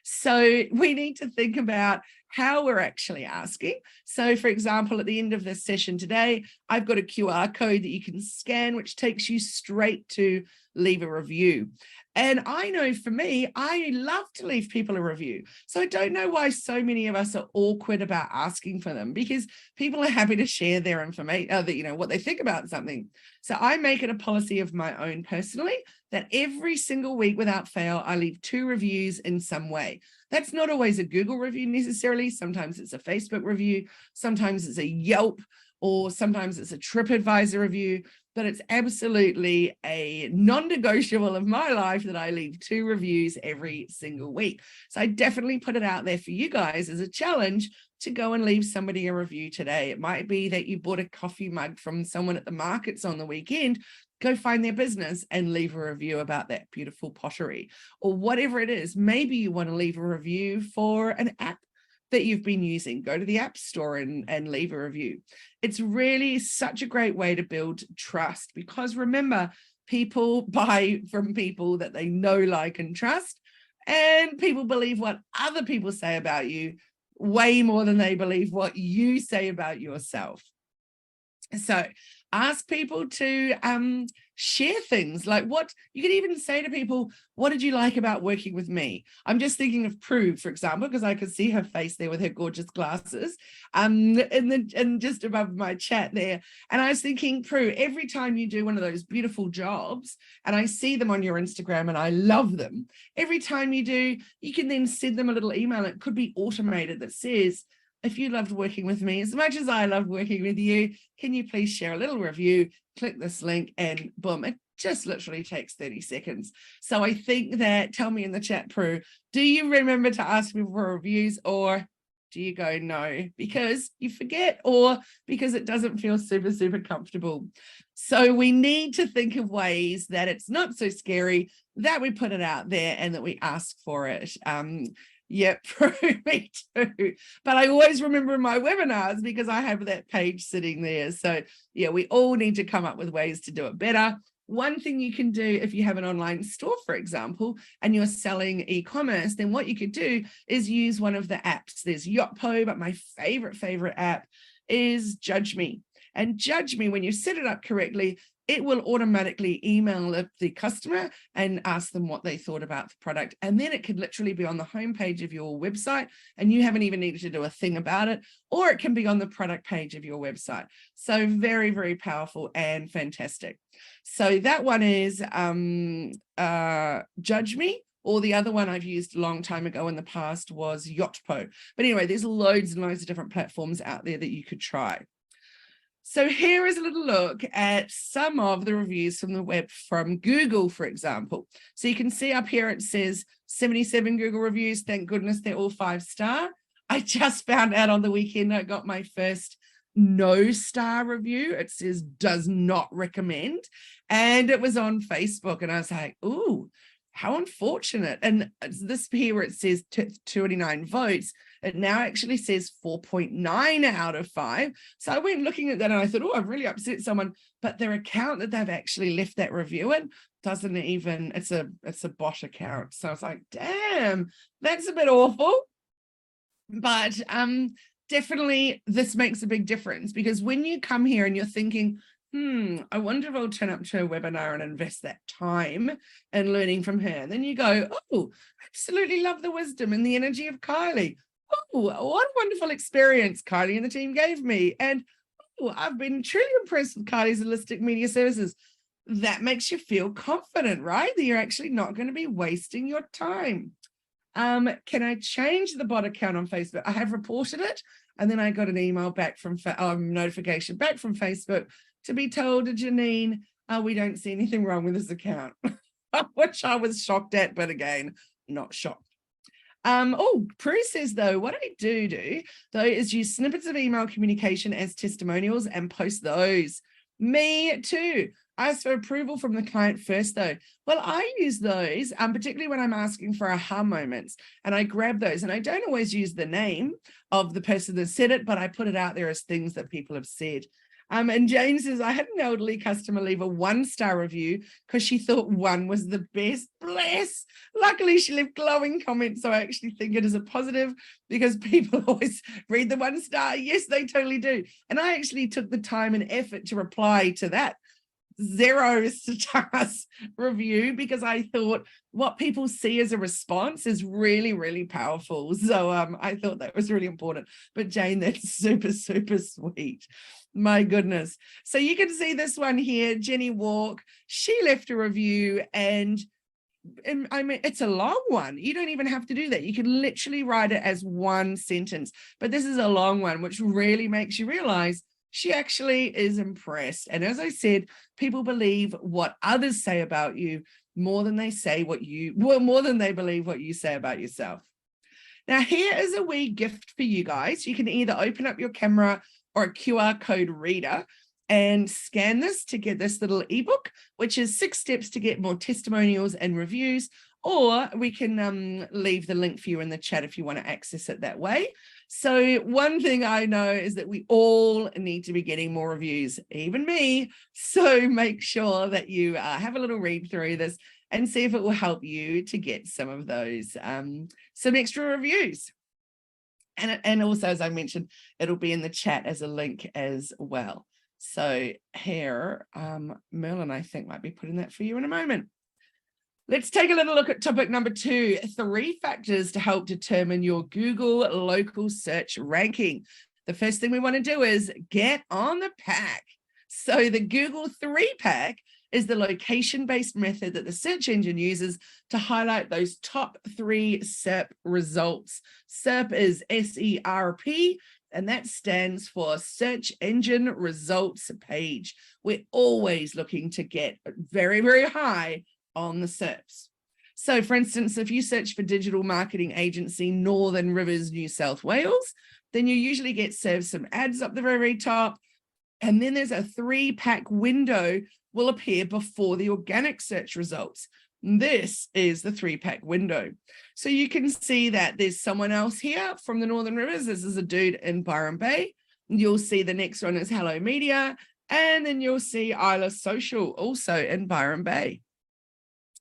So we need to think about how we're actually asking. So for example, at the end of this session today, I've got a QR code that you can scan, which takes you straight to leave a review. And I know for me, I love to leave people a review. So I don't know why so many of us are awkward about asking for them, because people are happy to share their information, what they think about something. So I make it a policy of my own personally that every single week without fail, I leave 2 reviews in some way. That's not always a Google review necessarily. Sometimes it's a Facebook review. Sometimes it's a Yelp, or sometimes it's a TripAdvisor review, but it's absolutely a non-negotiable of my life that I leave 2 reviews every single week. So I definitely put it out there for you guys as a challenge to go and leave somebody a review today. It might be that you bought a coffee mug from someone at the markets on the weekend. Go find their business and leave a review about that beautiful pottery, or whatever it is. Maybe you want to leave a review for an app that you've been using. Go to the App Store and leave a review. It's really such a great way to build trust, because remember, people buy from people that they know, like, and trust, and people believe what other people say about you way more than they believe what you say about yourself. So ask people to share things like what you could even say to people, what did you like about working with me? I'm just thinking of Prue, for example, because I could see her face there with her gorgeous glasses and just above my chat there. And I was thinking, Prue, every time you do one of those beautiful jobs, and I see them on your Instagram and I love them, every time you do, you can then send them a little email. It could be automated that says, if you loved working with me as much as I loved working with you, can you please share a little review, click this link, and boom, it just literally takes 30 seconds. So I think that, tell me in the chat, Prue, do you remember to ask me for reviews, or do you go no because you forget, or because it doesn't feel super, super comfortable? So we need to think of ways that it's not so scary, that we put it out there and that we ask for it. Yeah, me too. But I always remember in my webinars because I have that page sitting there. So yeah, we all need to come up with ways to do it better. One thing you can do if you have an online store, for example, and you're selling e-commerce, then what you could do is use one of the apps. There's Yotpo, but my favorite app is Judge Me. And Judge Me, when you set it up correctly, it will automatically email the customer and ask them what they thought about the product. And then it could literally be on the homepage of your website and you haven't even needed to do a thing about it, or it can be on the product page of your website. So very, very powerful and fantastic. So that one is Judge Me, or the other one I've used a long time ago in the past was Yotpo. But anyway, there's loads and loads of different platforms out there that you could try. So here is a little look at some of the reviews from the web from Google, for example. So you can see up here, it says 77 Google reviews. Thank goodness they're all 5-star. I just found out on the weekend I got my first no-star review. It says does not recommend. And it was on Facebook. And I was like, ooh, how unfortunate. And this here where it says 29 votes, it now actually says 4.9 out of 5. So I went looking at that and I thought, oh, I've really upset someone. But their account that they've actually left that review in doesn't even, it's a bot account. So I was like, damn, that's a bit awful. But definitely this makes a big difference, because when you come here and you're thinking, I wonder if I'll turn up to a webinar and invest that time and learning from her. And then you go, oh, absolutely love the wisdom and the energy of Kylie. Oh, what a wonderful experience Kylie and the team gave me. And oh, I've been truly impressed with Kylie's holistic media services. That makes you feel confident, right? That you're actually not going to be wasting your time. Can I change the bot account on Facebook? I have reported it. And then I got an email back from notification back from Facebook to be told, Janine, we don't see anything wrong with this account, which I was shocked at, but again, not shocked. Prue says, though, what I do though is use snippets of email communication as testimonials and post those. Me too. Ask for approval from the client first, though. Well, I use those, particularly when I'm asking for aha moments, and I grab those, and I don't always use the name of the person that said it, but I put it out there as things that people have said. And Jane says, I had an elderly customer leave a 1-star review because she thought 1 was the best. Bless. Luckily, she left glowing comments, so I actually think it is a positive, because people always read the 1-star. Yes, they totally do. And I actually took the time and effort to reply to that 0 stars review, because I thought what people see as a response is really, really powerful. So I thought that was really important. But Jane, that's super, super sweet. My goodness. So you can see this one here, Jenny Walk. She left a review, and I mean, it's a long one. You don't even have to do that. You can literally write it as 1 sentence, but this is a long one, which really makes you realize she actually is impressed. And as I said, people believe what others say about you more than they more than they believe what you say about yourself. Now, here is a wee gift for you guys. You can either open up your camera or a QR code reader and scan this to get this little ebook, which is 6 steps to get more testimonials and reviews, or we can leave the link for you in the chat if you want to access it that way. So one thing I know is that we all need to be getting more reviews, even me. So make sure that you have a little read through this and see if it will help you to get some of those, some extra reviews. And also, as I mentioned, it'll be in the chat as a link as well. So here, Merlin, I think, might be putting that for you in a moment. Let's take a little look at topic number 2, 3 factors to help determine your Google local search ranking. The first thing we want to do is get on the pack. So the Google 3-pack is the location-based method that the search engine uses to highlight those top 3 SERP results. SERP is SERP, and that stands for search engine results page. We're always looking to get very, very high on the SERPs. So for instance, if you search for digital marketing agency, Northern Rivers, New South Wales, then you usually get served some ads up the very, very top. And then there's a 3-pack window will appear before the organic search results. This is the 3-pack window. So you can see that there's someone else here from the Northern Rivers. This is a dude in Byron Bay. You'll see the next one is Hello Media. And then you'll see Isla Social also in Byron Bay.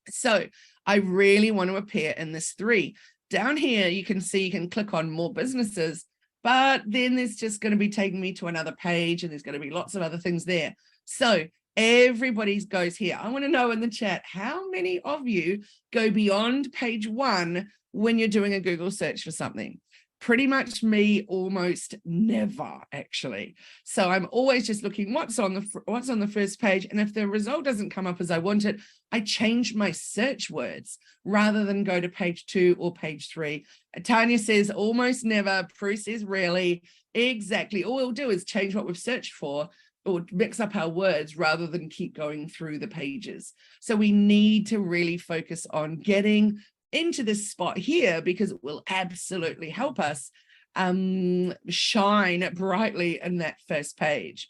So I really want to appear in this 3. Down here, you can see you can click on more businesses, but then there's just going to be taking me to another page and there's going to be lots of other things there. So everybody goes here. I want to know in the chat, how many of you go beyond page 1 when you're doing a Google search for something? Pretty much me, almost never, actually. So I'm always just looking what's on the first page, and if the result doesn't come up as I want it, I change my search words rather than go to page 2 or page 3. Tanya says almost never. Prue says rarely. Exactly. All we'll do is change what we've searched for or mix up our words rather than keep going through the pages. So we need to really focus on getting into this spot here because it will absolutely help us shine brightly in that first page.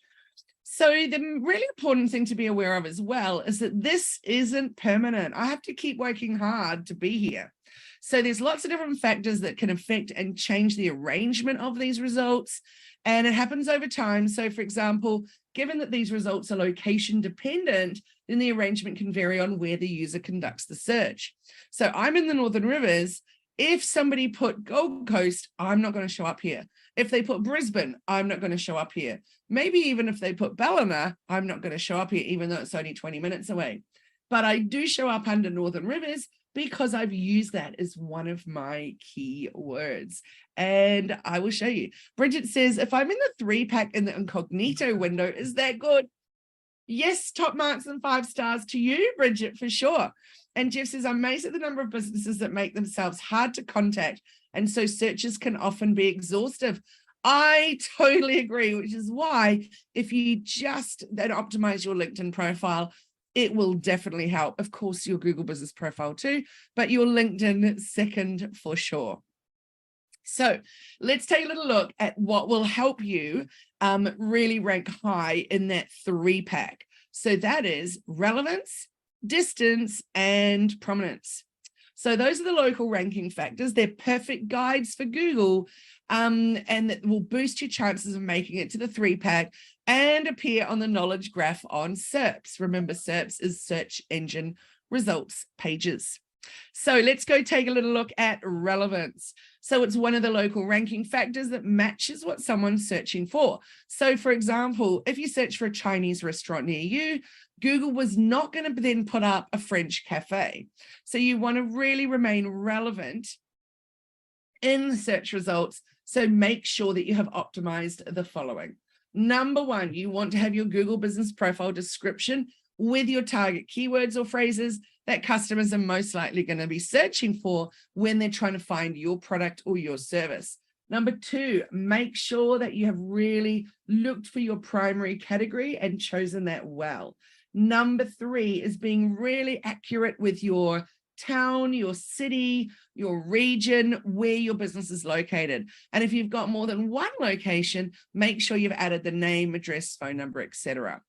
So the really important thing to be aware of as well is that this isn't permanent. I have to keep working hard to be here. So there's lots of different factors that can affect and change the arrangement of these results, and it happens over time. So for example, given that these results are location dependent, then the arrangement can vary on where the user conducts the search. So I'm in the Northern Rivers. If somebody put Gold Coast, I'm not going to show up here. If they put Brisbane, I'm not going to show up here. Maybe even if they put Ballina, I'm not going to show up here, even though it's only 20 minutes away. But I do show up under Northern Rivers because I've used that as one of my key words. And I will show you. Bridget says, if I'm in the 3-pack in the incognito window, is that good? Yes, top marks and 5 stars to you, Bridget, for sure. And Jeff says, I'm amazed at the number of businesses that make themselves hard to contact, and so searches can often be exhaustive. I totally agree, which is why if you just then optimize your LinkedIn profile, it will definitely help. Of course, your Google business profile too, but your LinkedIn second for sure. So let's take a little look at what will help you really rank high in that 3-pack. So that is relevance, distance, and prominence. So those are the local ranking factors. They're perfect guides for Google, and that will boost your chances of making it to the 3-pack and appear on the knowledge graph on SERPs. Remember, SERPs is search engine results pages. So let's go take a little look at relevance. So it's one of the local ranking factors that matches what someone's searching for. So for example, if you search for a Chinese restaurant near you, Google was not going to then put up a French cafe. So you want to really remain relevant in the search results. So make sure that you have optimized the following. Number 1, you want to have your Google business profile description with your target keywords or phrases that customers are most likely going to be searching for when they're trying to find your product or your service. Number 2, make sure that you have really looked for your primary category and chosen that well. Number 3 is being really accurate with your town, your city, your region, where your business is located. And if you've got more than one location, make sure you've added the name, address, phone number, etc.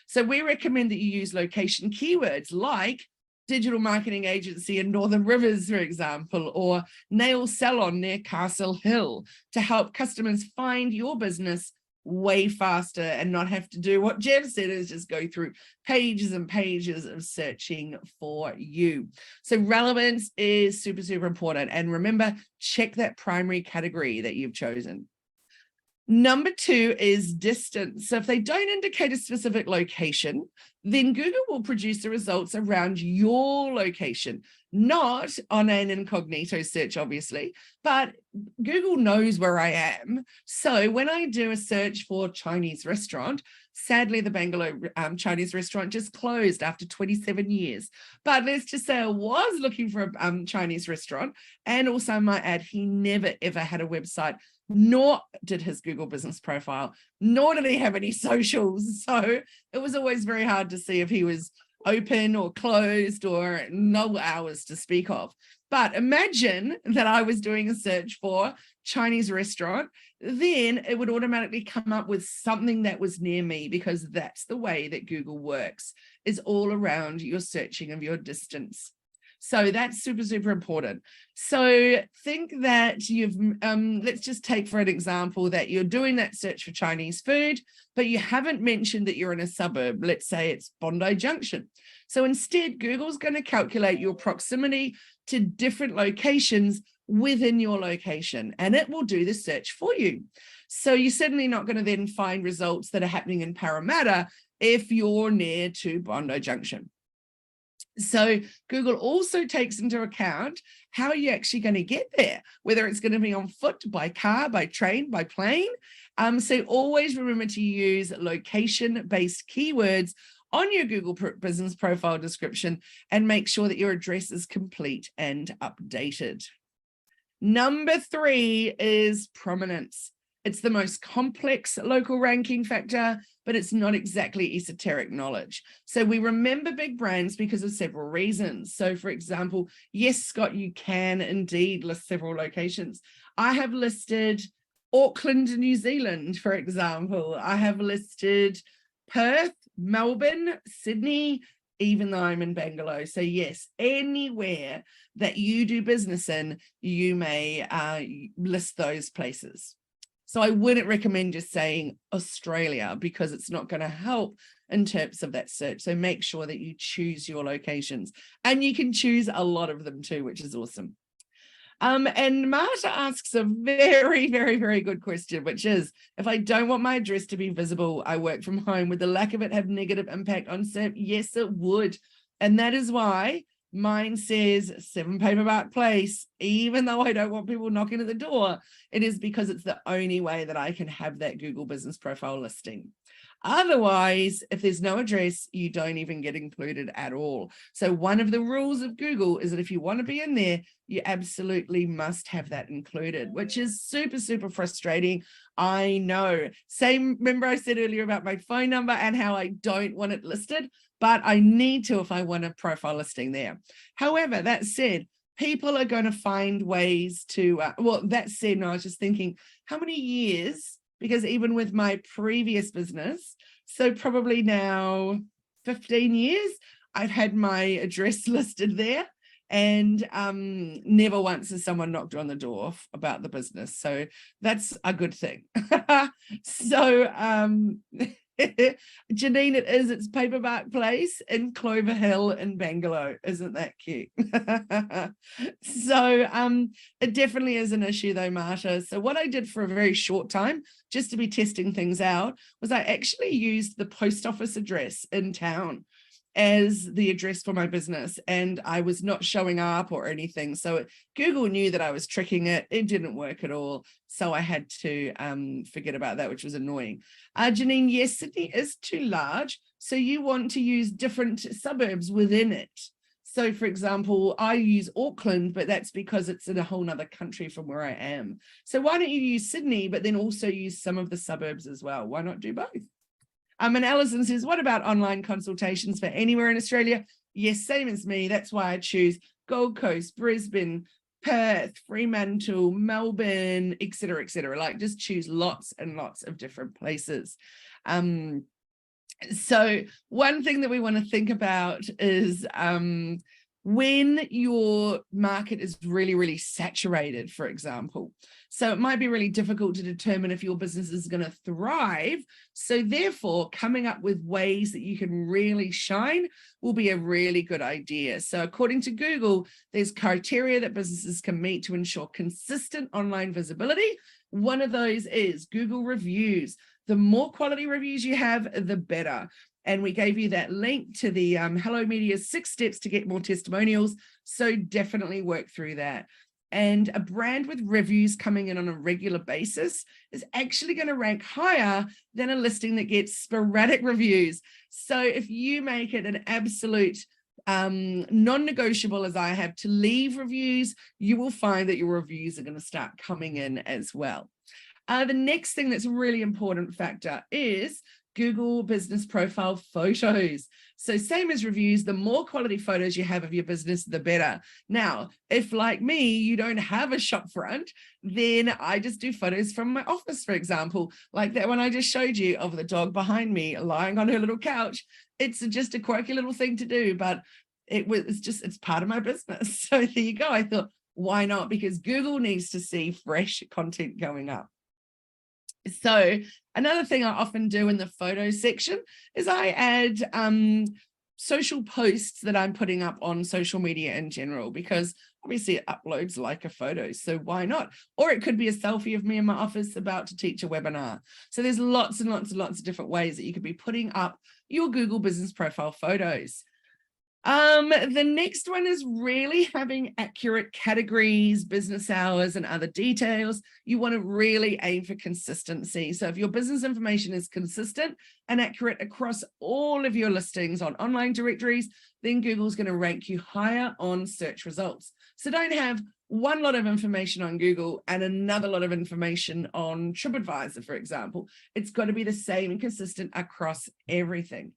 So we recommend that you use location keywords like digital marketing agency in Northern Rivers, for example, or nail salon near Castle Hill to help customers find your business way faster and not have to do what Jeff said, is just go through pages and pages of searching for you. So relevance is super, super important. And remember, check that primary category that you've chosen. Number 2 is distance. So if they don't indicate a specific location, then Google will produce the results around your location, not on an incognito search, obviously, but Google knows where I am. So when I do a search for Chinese restaurant, sadly, the Bangalore Chinese restaurant just closed after 27 years. But let's just say I was looking for a Chinese restaurant, and also I might add, he never, ever had a website nor did his Google business profile, nor did he have any socials. So it was always very hard to see if he was open or closed or no hours to speak of. But imagine that I was doing a search for Chinese restaurant, then it would automatically come up with something that was near me, because that's the way that Google works, is all around your searching of your distance. So that's super, super important. So think that you've, let's just take for an example that you're doing that search for Chinese food, but you haven't mentioned that you're in a suburb. Let's say it's Bondi Junction. So instead, Google's going to calculate your proximity to different locations within your location, and it will do the search for you. So you're certainly not going to then find results that are happening in Parramatta if you're near to Bondi Junction. So Google also takes into account how you're actually going to get there, whether it's going to be on foot, by car, by train, by plane. So always remember to use location-based keywords on your Google business profile description, and make sure that your address is complete and updated. Number 3 is prominence. It's the most complex local ranking factor, but it's not exactly esoteric knowledge. So we remember big brands because of several reasons. So for example, yes, Scott, you can indeed list several locations. I have listed Auckland, New Zealand, for example. I have listed Perth, Melbourne, Sydney, even though I'm in Bangalore. So yes, anywhere that you do business in, you may list those places. So I wouldn't recommend just saying Australia, because it's not going to help in terms of that search. So make sure that you choose your locations, and you can choose a lot of them too, which is awesome. And Marta asks a very, very, very good question, which is, if I don't want my address to be visible, I work from home, would the lack of it have negative impact on SERP? Yes, it would. And that is why mine says 7 Paperbark Place, even though I don't want people knocking at the door. It is because it's the only way that I can have that Google business profile listing. Otherwise, if there's no address, you don't even get included at all. So one of the rules of Google is that if you want to be in there, you absolutely must have that included, which is super, super frustrating. I know. Same, remember I said earlier about my phone number and how I don't want it listed, but I need to if I want a profile listing there. However, that said, people are going to find ways to, well, that said, no, I was just thinking, how many years, because even with my previous business, so probably now 15 years, I've had my address listed there, and never once has someone knocked on the door about the business. So that's a good thing. So Janine, it's Paperbark Place in Clover Hill in Bangalore. Isn't that cute? So it definitely is an issue though, Marta. So what I did for a very short time, just to be testing things out, was I actually used the post office address in town as the address for my business, and I was not showing up or anything. So Google knew that I was tricking it. It didn't work at all. So I had to forget about that, which was annoying. Janine, yes, Sydney is too large. So you want to use different suburbs within it. So for example, I use Auckland, but that's because it's in a whole nother country from where I am. So why don't you use Sydney, but then also use some of the suburbs as well? Why not do both? And Alison says, what about online consultations for anywhere in Australia? Yes, same as me. That's why I choose Gold Coast, Brisbane, Perth, Fremantle, Melbourne, et cetera, et cetera. Like just choose lots and lots of different places. So one thing that we want to think about is when your market is really, really saturated, for example. So it might be really difficult to determine if your business is going to thrive. So therefore, coming up with ways that you can really shine will be a really good idea. So according to Google, there's criteria that businesses can meet to ensure consistent online visibility. One of those is Google reviews. The more quality reviews you have, the better. And we gave you that link to the Hello Media's 6 steps to get more testimonials. So definitely work through that. And a brand with reviews coming in on a regular basis is actually going to rank higher than a listing that gets sporadic reviews. So if you make it an absolute non-negotiable, as I have, to leave reviews, you will find that your reviews are going to start coming in as well. The next thing that's a really important factor is Google business profile photos. So same as reviews, the more quality photos you have of your business, the better. Now, if like me, you don't have a shop front, then I just do photos from my office, for example, like that one I just showed you of the dog behind me lying on her little couch. It's just a quirky little thing to do, but it's part of my business. So there you go. I thought, why not? Because Google needs to see fresh content going up. So another thing I often do in the photo section is I add social posts that I'm putting up on social media in general, because obviously it uploads like a photo. So why not? Or it could be a selfie of me in my office about to teach a webinar. So there's lots and lots and lots of different ways that you could be putting up your Google business profile photos. The next one is really having accurate categories, business hours, and other details. You want to really aim for consistency. So if your business information is consistent and accurate across all of your listings on online directories, then Google's going to rank you higher on search results. So don't have one lot of information on Google and another lot of information on TripAdvisor, for example. It's got to be the same and consistent across everything.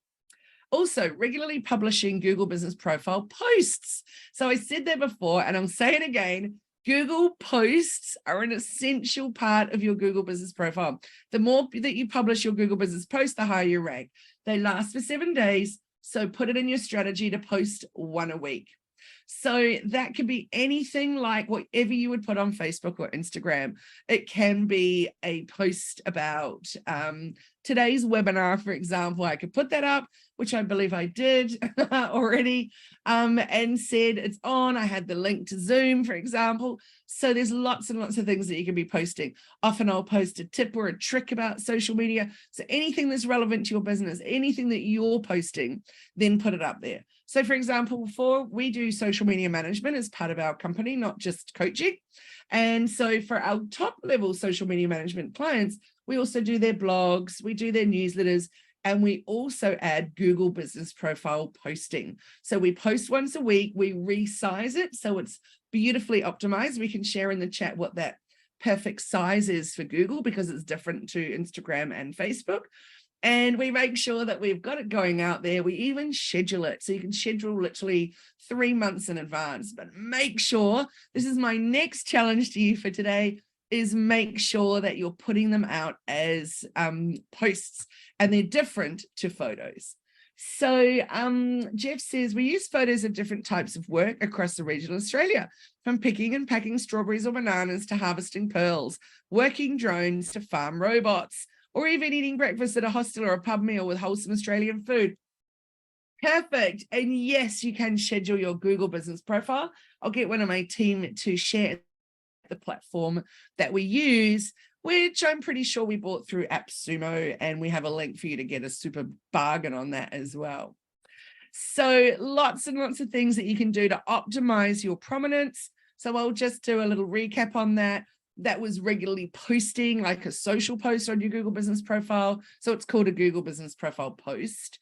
Also, regularly publishing Google business profile posts. So I said that before, and I'll say it again, Google posts are an essential part of your Google business profile. The more that you publish your Google business post, the higher you rank. They last for 7 days, so put it in your strategy to post one a week. So that could be anything like whatever you would put on Facebook or Instagram. It can be a post about today's webinar, for example. I could put that up, which I believe I did already, and said it's on. I had the link to Zoom, for example. So there's lots and lots of things that you can be posting. Often I'll post a tip or a trick about social media. So anything that's relevant to your business, anything that you're posting, then put it up there. So for example, we do social media management as part of our company, not just coaching. And so for our top level social media management clients, we also do their blogs, we do their newsletters, and we also add Google business profile posting. So we post once a week, we resize it so it's beautifully optimized. We can share in the chat what that perfect size is for Google, because it's different to Instagram and Facebook. And we make sure that we've got it going out there. We even schedule it. So you can schedule literally 3 months in advance, but make sure, this is my next challenge to you for today, is make sure that you're putting them out as posts and they're different to photos. So Jeff says, we use photos of different types of work across the regional Australia, from picking and packing strawberries or bananas to harvesting pearls, working drones to farm robots, or even eating breakfast at a hostel or a pub meal with wholesome Australian food. Perfect. And yes, you can schedule your Google business profile. I'll get one of my team to share the platform that we use, which I'm pretty sure we bought through AppSumo, and we have a link for you to get a super bargain on that as well. So lots and lots of things that you can do to optimize your prominence. So I'll just do a little recap on that. That was regularly posting, like a social post on your Google business profile. So it's called a Google business profile post.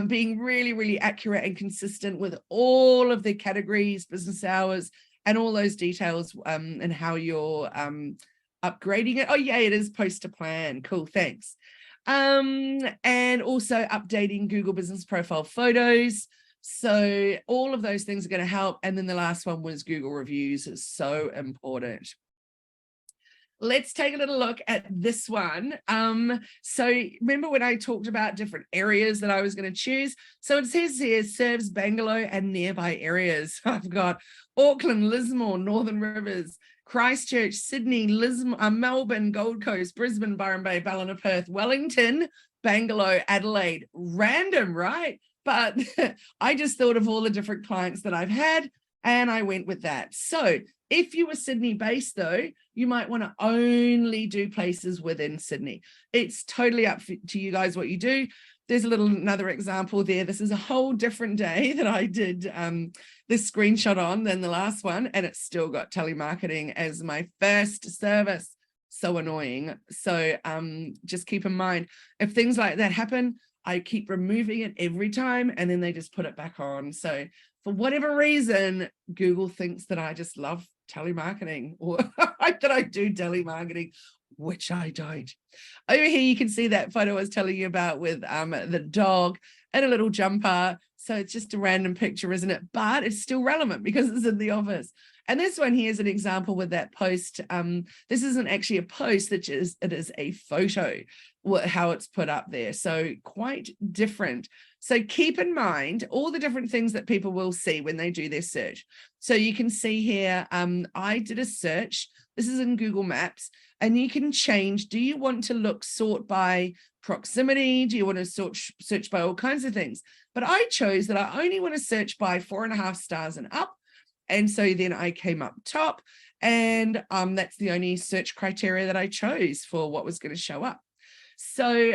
Being really, really accurate and consistent with all of the categories, business hours, and all those details, and how you're upgrading it. Oh yeah, it is post to plan. Cool, thanks. And also updating Google business profile photos. So all of those things are going to help. And then the last one was Google reviews. It's so important. Let's take a little look at this one. So remember when I talked about different areas that I was going to choose? So it says here, serves Bangalore and nearby areas. I've got Auckland, Lismore, Northern Rivers, Christchurch, Sydney, Lismore, Melbourne, Gold Coast, Brisbane, Byron Bay, Ballina, Perth, Wellington, Bangalore, Adelaide. Random, right? But I just thought of all the different clients that I've had, and I went with that. So if you were Sydney based though, you might want to only do places within Sydney. It's totally up to you guys what you do. There's another example there. This is a whole different day that I did this screenshot on than the last one, and it's still got telemarketing as my first service. So annoying. So just keep in mind, if things like that happen, I keep removing it every time, and then they just put it back on. So for whatever reason, Google thinks that I just love telemarketing, or that I do telemarketing. which I don't. Over here, you can see that photo I was telling you about with the dog and a little jumper. So it's just a random picture, isn't it? But it's still relevant because it's in the office. And this one here is an example with that post. This isn't actually a post, it is a photo, how it's put up there. So quite different. So keep in mind all the different things that people will see when they do their search. So you can see here, I did a search. This is in Google Maps, and you can change. Do you want to sort by proximity? Do you want to search by all kinds of things? But I chose that I only want to search by 4.5 stars and up. And so then I came up top, and that's the only search criteria that I chose for what was going to show up. So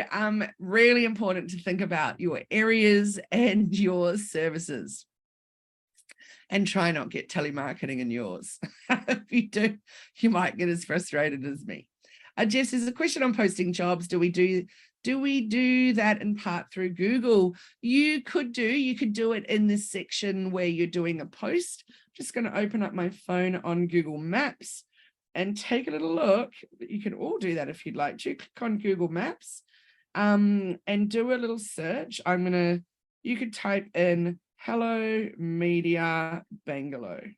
really important to think about your areas and your services, and try not get telemarketing in yours. If you do, you might get as frustrated as me. Jess, there's a question on posting jobs. Do we do that in part through Google? You could do it in this section where you're doing a post. I'm just going to open up my phone on Google Maps and take a little look. You can all do that if you'd like to. Click on Google Maps and do a little search. You could type in Hello Media Bangalore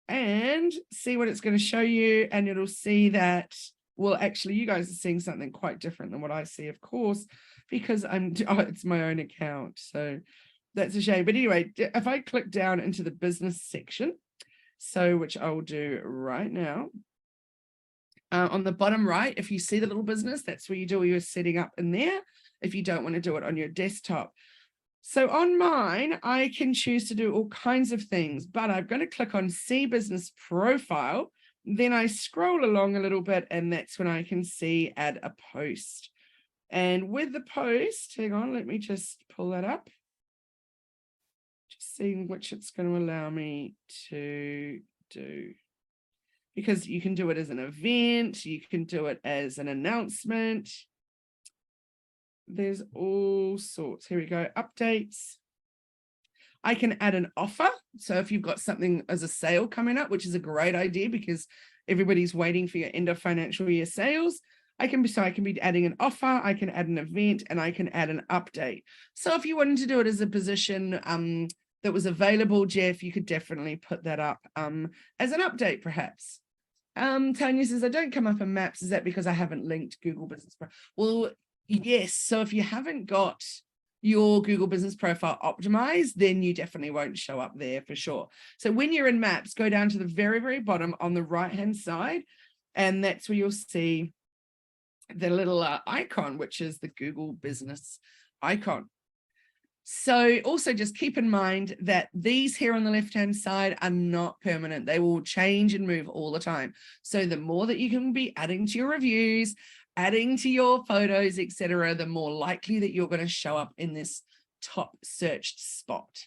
and see what it's going to show you. And it'll see that, well, actually, you guys are seeing something quite different than what I see, of course, because it's my own account. So that's a shame. But anyway, if I click down into the business section, which I will do right now, on the bottom right, if you see the little business, that's where you do all your setting up in there, if you don't want to do it on your desktop. So on mine, I can choose to do all kinds of things, but I'm going to click on See Business Profile. Then I scroll along a little bit, and that's when I can see Add a Post. And with the post, hang on, let me just pull that up. Just seeing which it's going to allow me to do. Because you can do it as an event, you can do it as an announcement. There's all sorts. Here we go. Updates. I can add an offer. So if you've got something as a sale coming up, which is a great idea because everybody's waiting for your end of financial year sales, I can be adding an offer, I can add an event, and I can add an update. So if you wanted to do it as a position that was available, Jeff, you could definitely put that up as an update, perhaps. Tanya says, I don't come up in Maps. Is that because I haven't linked Google Business Profile? Well, yes. So if you haven't got your Google Business Profile optimized, then you definitely won't show up there for sure. So when you're in Maps, go down to the very, very bottom on the right-hand side, and that's where you'll see the little icon, which is the Google Business icon. So also just keep in mind that these here on the left-hand side are not permanent. They will change and move all the time. So the more that you can be adding to your reviews, adding to your photos, etc., the more likely that you're going to show up in this top searched spot.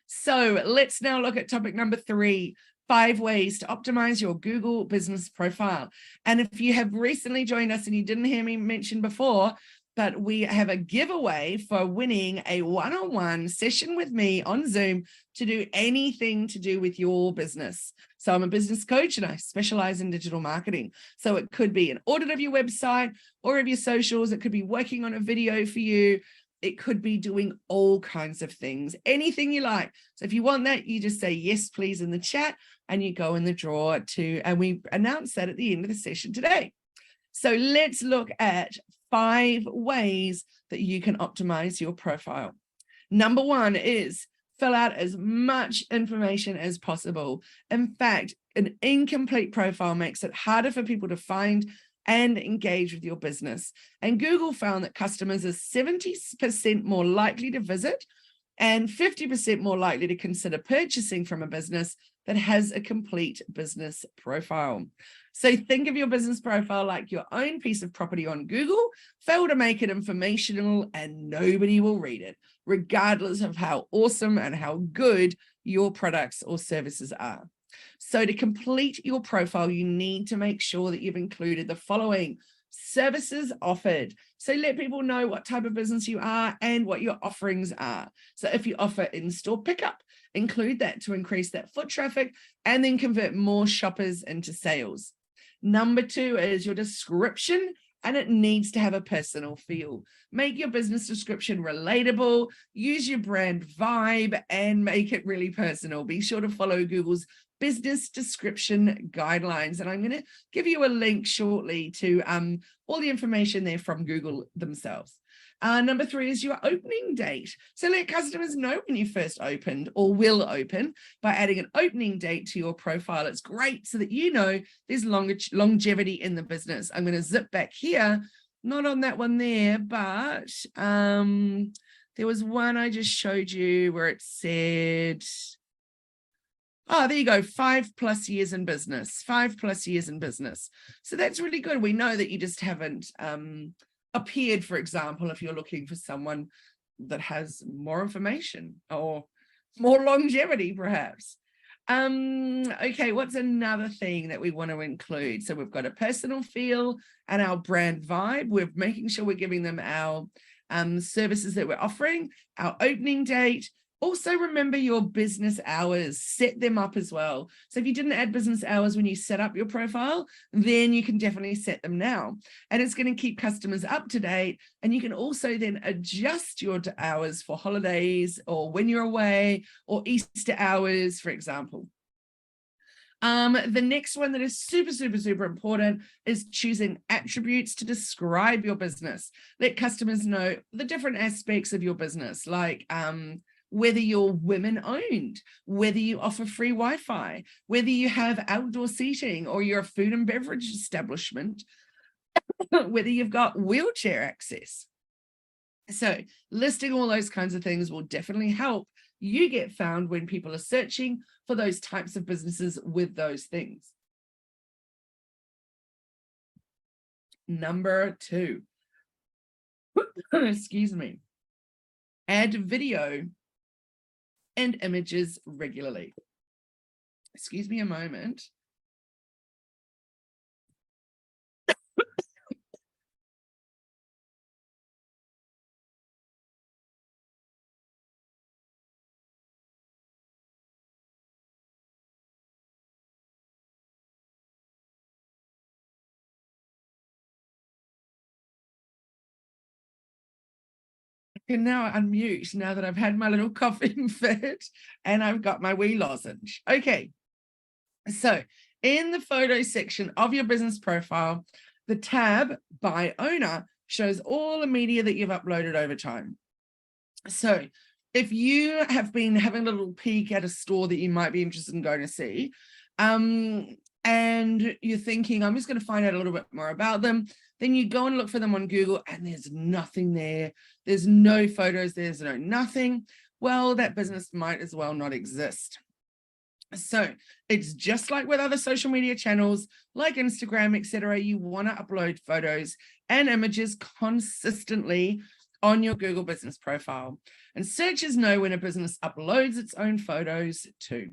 So let's now look at topic number 3, 5 ways to optimize your Google Business Profile. And if you have recently joined us and you didn't hear me mention before, but we have a giveaway for winning a one-on-one session with me on Zoom to do anything to do with your business. So I'm a business coach and I specialize in digital marketing. So it could be an audit of your website or of your socials. It could be working on a video for you. It could be doing all kinds of things, anything you like. So if you want that, you just say yes, please in the chat and you go in the draw and we announce that at the end of the session today. So let's look at 5 ways that you can optimize your profile. Number 1 is fill out as much information as possible. In fact, an incomplete profile makes it harder for people to find and engage with your business. And Google found that customers are 70% more likely to visit and 50% more likely to consider purchasing from a business that has a complete business profile. So think of your business profile like your own piece of property on Google. Fail to make it informational and nobody will read it, regardless of how awesome and how good your products or services are. So to complete your profile, you need to make sure that you've included the following: services offered. So let people know what type of business you are and what your offerings are. So if you offer in-store pickup, include that to increase that foot traffic and then convert more shoppers into sales. Number 2 is your description, and it needs to have a personal feel. Make your business description relatable, use your brand vibe, and make it really personal. Be sure to follow Google's business description guidelines. And I'm going to give you a link shortly to all the information there from Google themselves. Number 3 is your opening date. So let customers know when you first opened or will open by adding an opening date to your profile. It's great so that you know there's longevity in the business. I'm going to zip back here, not on that one there, but there was one I just showed you where it said, oh, there you go, 5+ years in business, 5+ years in business. So that's really good. We know that you just haven't appeared, for example, if you're looking for someone that has more information or more longevity, perhaps. Okay, what's another thing that we want to include? So we've got a personal feel and our brand vibe. We're making sure we're giving them our services that we're offering, our opening date. Also remember your business hours, set them up as well. So if you didn't add business hours when you set up your profile, then you can definitely set them now. And it's going to keep customers up to date. And you can also then adjust your hours for holidays or when you're away or Easter hours, for example. The next one that is super, super, super important is choosing attributes to describe your business. Let customers know the different aspects of your business, like whether you're women owned, whether you offer free Wi-Fi, whether you have outdoor seating or you're a food and beverage establishment, whether you've got wheelchair access. So listing all those kinds of things will definitely help you get found when people are searching for those types of businesses with those things. Number 2, excuse me, add video and images regularly. Excuse me a moment. Can now unmute now that I've had my little coughing fit and I've got my wee lozenge. Okay, so in the photo section of your business profile, the tab by owner shows all the media that you've uploaded over time. So if you have been having a little peek at a store that you might be interested in going to see, and you're thinking, I'm just going to find out a little bit more about them, then you go and look for them on Google and there's nothing there. There's no photos, there's no nothing. Well, that business might as well not exist. So it's just like with other social media channels like Instagram, etc. You want to upload photos and images consistently on your Google business profile. And searchers know when a business uploads its own photos too.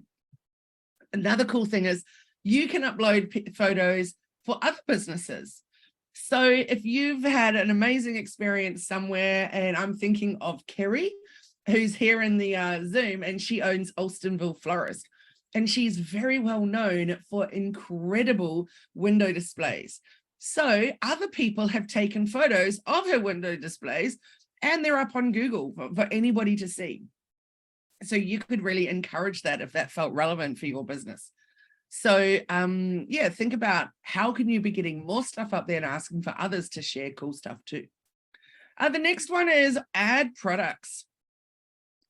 Another cool thing is you can upload photos for other businesses. So if you've had an amazing experience somewhere, and I'm thinking of Kerry, who's here in the Zoom, and she owns Alstonville Florist, and she's very well known for incredible window displays. So other people have taken photos of her window displays and they're up on Google for anybody to see. So you could really encourage that if that felt relevant for your business. So yeah, think about how can you be getting more stuff up there and asking for others to share cool stuff too. The next one is add products.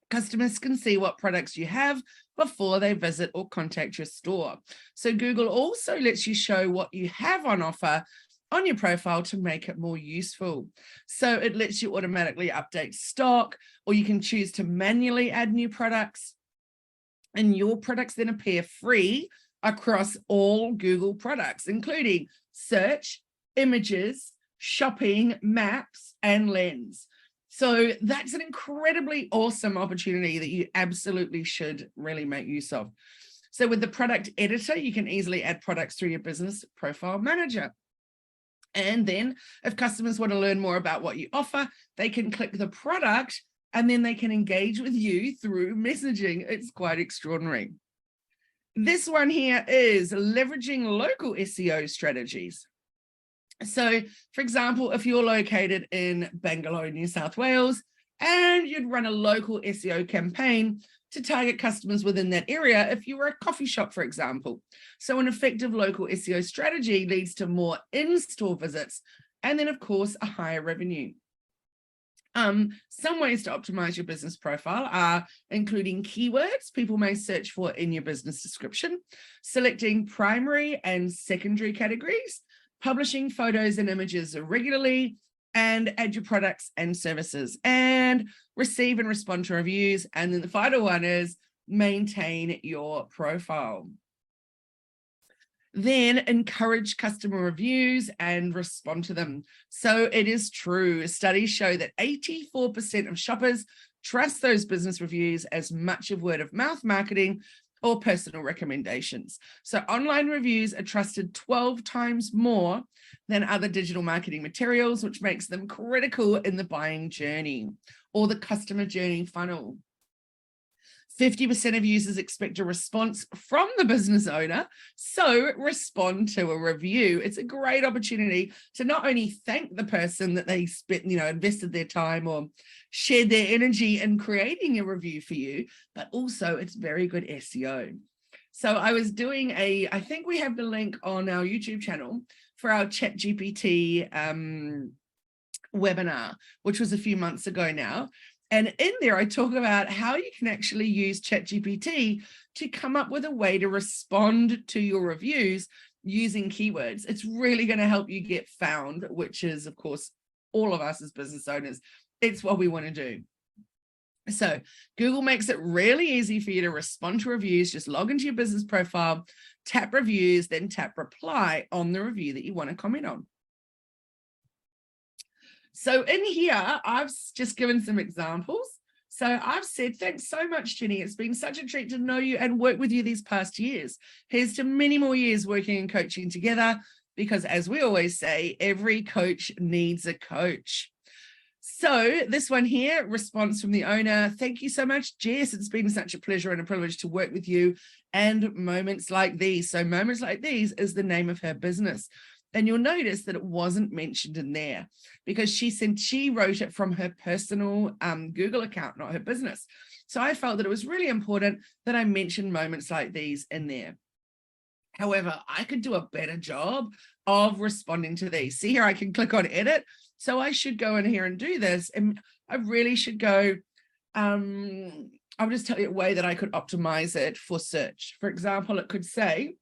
Customers can see what products you have before they visit or contact your store. So Google also lets you show what you have on offer on your profile to make it more useful. So it lets you automatically update stock, or you can choose to manually add new products, and your products then appear free across all Google products, including search, images, shopping, maps, and lens. So that's an incredibly awesome opportunity that you absolutely should really make use of. So with the product editor, you can easily add products through your business profile manager. And then if customers want to learn more about what you offer, they can click the product and then they can engage with you through messaging. It's quite extraordinary. This one here is leveraging local SEO strategies. So, for example, if you're located in Bangalore, New South Wales, and you'd run a local SEO campaign to target customers within that area if you were a coffee shop, for example. So an effective local SEO strategy leads to more in-store visits, and then, of course, a higher revenue. Some ways to optimize your business profile are including keywords people may search for in your business description, selecting primary and secondary categories, publishing photos and images regularly, and add your products and services, and receive and respond to reviews. And then the final one is maintain your profile. Then encourage customer reviews and respond to them. So it is true. Studies show that 84% of shoppers trust those business reviews as much of word of mouth marketing or personal recommendations. So online reviews are trusted 12 times more than other digital marketing materials, which makes them critical in the buying journey or the customer journey funnel. 50% of users expect a response from the business owner, so respond to a review. It's a great opportunity to not only thank the person that they spent, invested their time or shared their energy in creating a review for you, but also it's very good SEO. So I was doing I think we have the link on our YouTube channel for our ChatGPT webinar, which was a few months ago now. And in there, I talk about how you can actually use ChatGPT to come up with a way to respond to your reviews using keywords. It's really going to help you get found, which is, of course, all of us as business owners. It's what we want to do. So Google makes it really easy for you to respond to reviews. Just log into your business profile, tap reviews, then tap reply on the review that you want to comment on. So in here, I've just given some examples. So I've said, thanks so much, Jenny. It's been such a treat to know you and work with you these past years. Here's to many more years working and coaching together, because as we always say, every coach needs a coach. So this one here, response from the owner. Thank you so much, Jess. It's been such a pleasure and a privilege to work with you, and moments like these. So moments like these is the name of her business. And you'll notice that it wasn't mentioned in there because she wrote it from her personal Google account, not her business. So I felt that it was really important that I mentioned moments like these in there. However, I could do a better job of responding to these. See here, I can click on edit. So I should go in here and do this. And I really should go, I'll just tell you a way that I could optimize it for search. For example, it could say,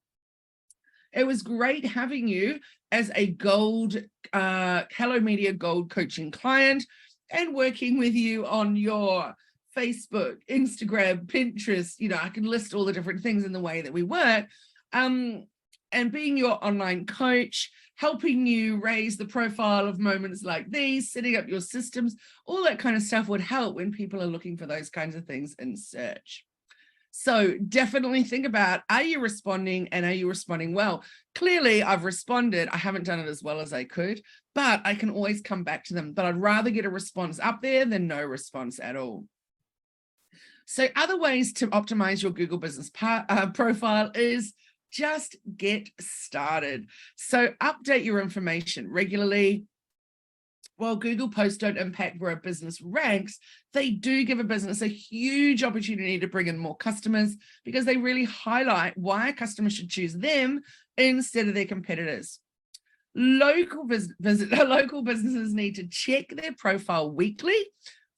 it was great having you as a gold, Hello Media Gold coaching client and working with you on your Facebook, Instagram, Pinterest. I can list all the different things in the way that we work. And being your online coach, helping you raise the profile of moments like these, setting up your systems, all that kind of stuff would help when people are looking for those kinds of things in search. So definitely think about, are you responding and are you responding well? Clearly, I've responded. I haven't done it as well as I could, but I can always come back to them. But I'd rather get a response up there than no response at all. So other ways to optimize your Google business profile is just get started. So update your information regularly. While Google posts don't impact where a business ranks, they do give a business a huge opportunity to bring in more customers because they really highlight why a customer should choose them instead of their competitors. Local businesses need to check their profile weekly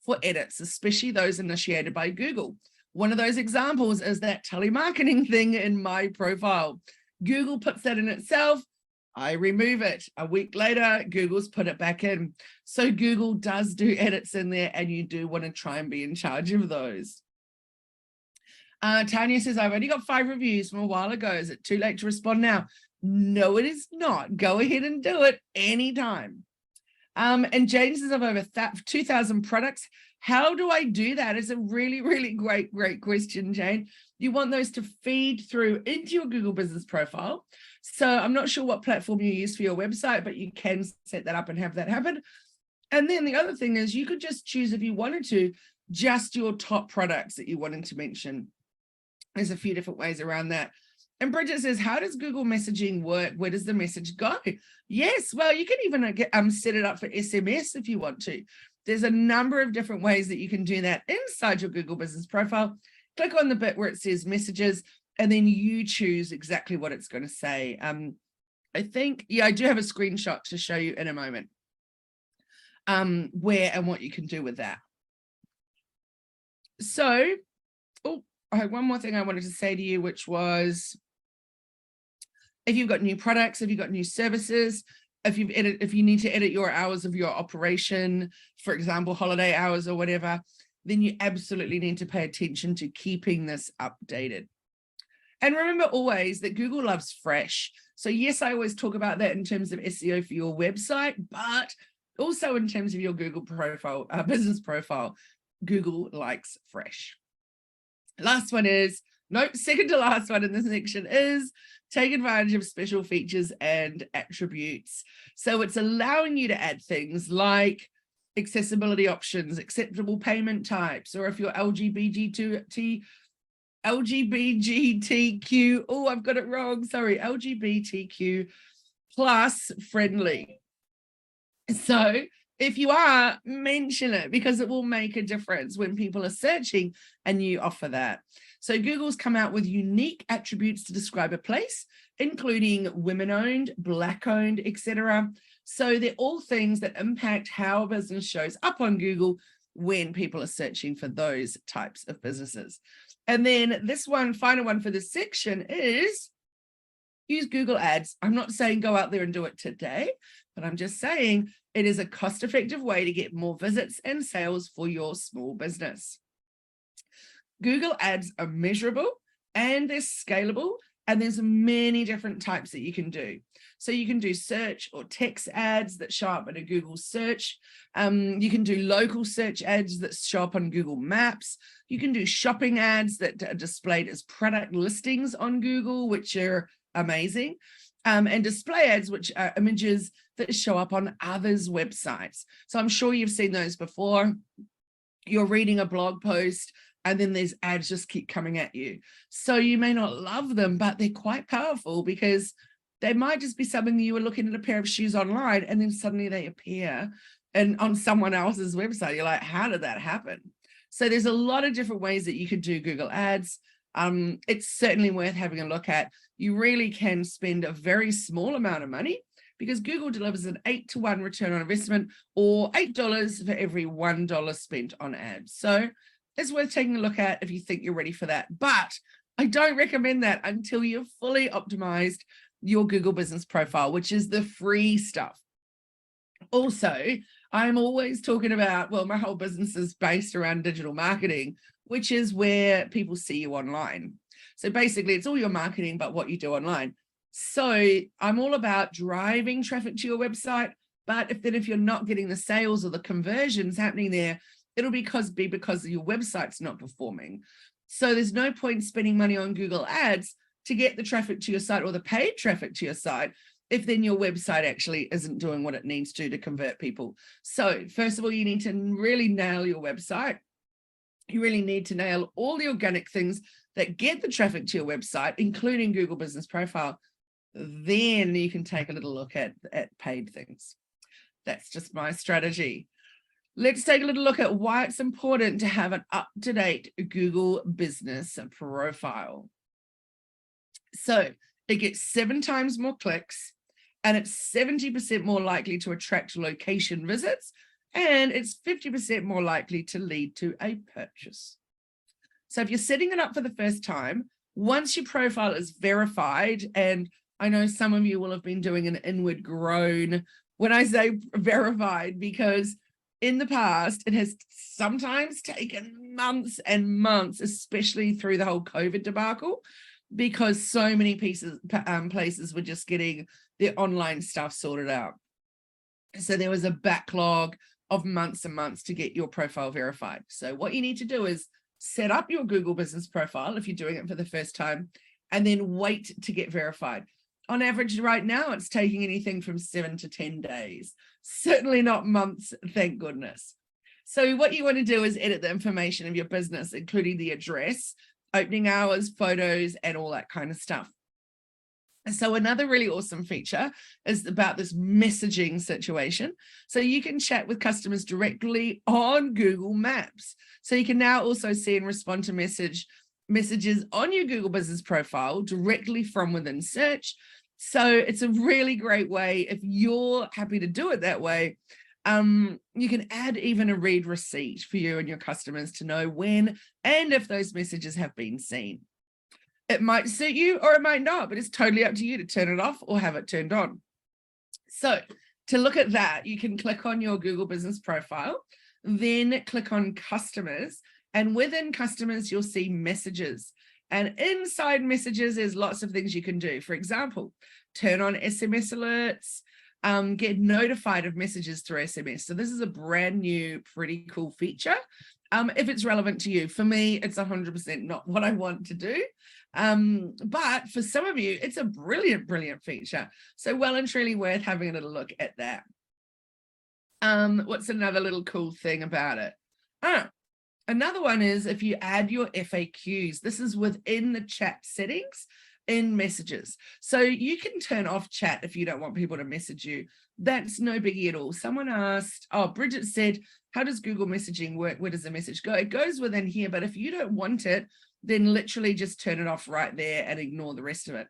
for edits, especially those initiated by Google. One of those examples is that telemarketing thing in my profile. Google puts that in itself. I remove it. A week later, Google's put it back in. So Google does do edits in there, and you do want to try and be in charge of those. Tanya says, I've only got 5 reviews from a while ago. Is it too late to respond now? No, it is not. Go ahead and do it anytime. And Jane says, I've over 2,000 products. How do I do that? It's a really, really great question, Jane. You want those to feed through into your Google business profile. So I'm not sure what platform you use for your website, but you can set that up and have that happen. And then the other thing is you could just choose, if you wanted to, just your top products that you wanted to mention. There's a few different ways around that. And Bridget says, how does Google messaging work? Where does the message go? Yes, well, you can even set it up for SMS if you want to. There's a number of different ways that you can do that inside your Google business profile. Click on the bit where it says messages, and then you choose exactly what it's going to say. I think, yeah, I do have a screenshot to show you in a moment where and what you can do with that. So, I had one more thing I wanted to say to you, which was, if you've got new products, if you've got new services, if you need to edit your hours of your operation, for example, holiday hours or whatever, then you absolutely need to pay attention to keeping this updated. And remember always that Google loves fresh. So yes, I always talk about that in terms of SEO for your website, but also in terms of your Google profile, business profile, Google likes fresh. Last one is, second to last one in this section is take advantage of special features and attributes. So it's allowing you to add things like accessibility options, acceptable payment types, or if you're LGBTQ, oh, I've got it wrong, sorry, LGBTQ plus friendly. So if you are, mention it, because it will make a difference when people are searching and you offer that. So Google's come out with unique attributes to describe a place, including women-owned, Black-owned, etc. So they're all things that impact how a business shows up on Google when people are searching for those types of businesses. And then this one, final one for this section is use Google Ads. I'm not saying go out there and do it today, but I'm just saying it is a cost-effective way to get more visits and sales for your small business. Google Ads are measurable and they're scalable, and there's many different types that you can do. So you can do search or text ads that show up in a Google search. You can do local search ads that show up on Google Maps. You can do shopping ads that are displayed as product listings on Google, which are amazing. And display ads, which are images that show up on others' websites. So I'm sure you've seen those before. You're reading a blog post and then these ads just keep coming at you. So you may not love them, but they're quite powerful because they might just be something you were looking at a pair of shoes online and then suddenly they appear and on someone else's website. You're like, how did that happen? So there's a lot of different ways that you could do Google Ads. It's certainly worth having a look at. You really can spend a very small amount of money because Google delivers an 8-to-1 return on investment, or $8 for every $1 spent on ads. So it's worth taking a look at if you think you're ready for that. But I don't recommend that until you've fully optimized your Google business profile, which is the free stuff. Also, I'm always talking about, well, my whole business is based around digital marketing, which is where people see you online. So basically it's all your marketing, but what you do online. So I'm all about driving traffic to your website, but if you're not getting the sales or the conversions happening there, it'll be because your website's not performing. So there's no point spending money on Google Ads to get the traffic to your site or the paid traffic to your site if then your website actually isn't doing what it needs to convert people. So first of all, you need to really nail your website. You really need to nail all the organic things that get the traffic to your website, including Google Business Profile. Then you can take a little look at paid things. That's just my strategy. Let's take a little look at why it's important to have an up-to-date Google Business Profile. So it gets 7 times more clicks, and it's 70% more likely to attract location visits, and it's 50% more likely to lead to a purchase. So if you're setting it up for the first time, once your profile is verified, and I know some of you will have been doing an inward groan when I say verified, because in the past, it has sometimes taken months and months, especially through the whole COVID debacle, because so many places were just getting their online stuff sorted out. So there was a backlog of months and months to get your profile verified. So what you need to do is set up your Google Business Profile if you're doing it for the first time, and then wait to get verified. On average right now, it's taking anything from 7 to 10 days. Certainly not months, thank goodness. So what you want to do is edit the information of your business, including the address, opening hours, photos, and all that kind of stuff. So another really awesome feature is about this messaging situation. So you can chat with customers directly on Google Maps. So you can now also see and respond to messages on your Google business profile directly from within search. So it's a really great way. If you're happy to do it that way, you can add even a read receipt for you and your customers to know when and if those messages have been seen. It might suit you or it might not, but it's totally up to you to turn it off or have it turned on. So to look at that, you can click on your Google business profile, then click on customers, and within customers, you'll see messages. And inside messages, there's lots of things you can do. For example, turn on SMS alerts, get notified of messages through SMS. So this is a brand new, pretty cool feature. If it's relevant to you. For me, it's 100% not what I want to do. But for some of you, it's a brilliant, brilliant feature. So well and truly worth having a little look at that. What's another little cool thing about it? Another one is if you add your FAQs, this is within the chat settings in messages. So you can turn off chat if you don't want people to message you. That's no biggie at all. Someone asked, Bridget said, how does Google messaging work? Where does the message go? It goes within here, but if you don't want it, then literally just turn it off right there and ignore the rest of it.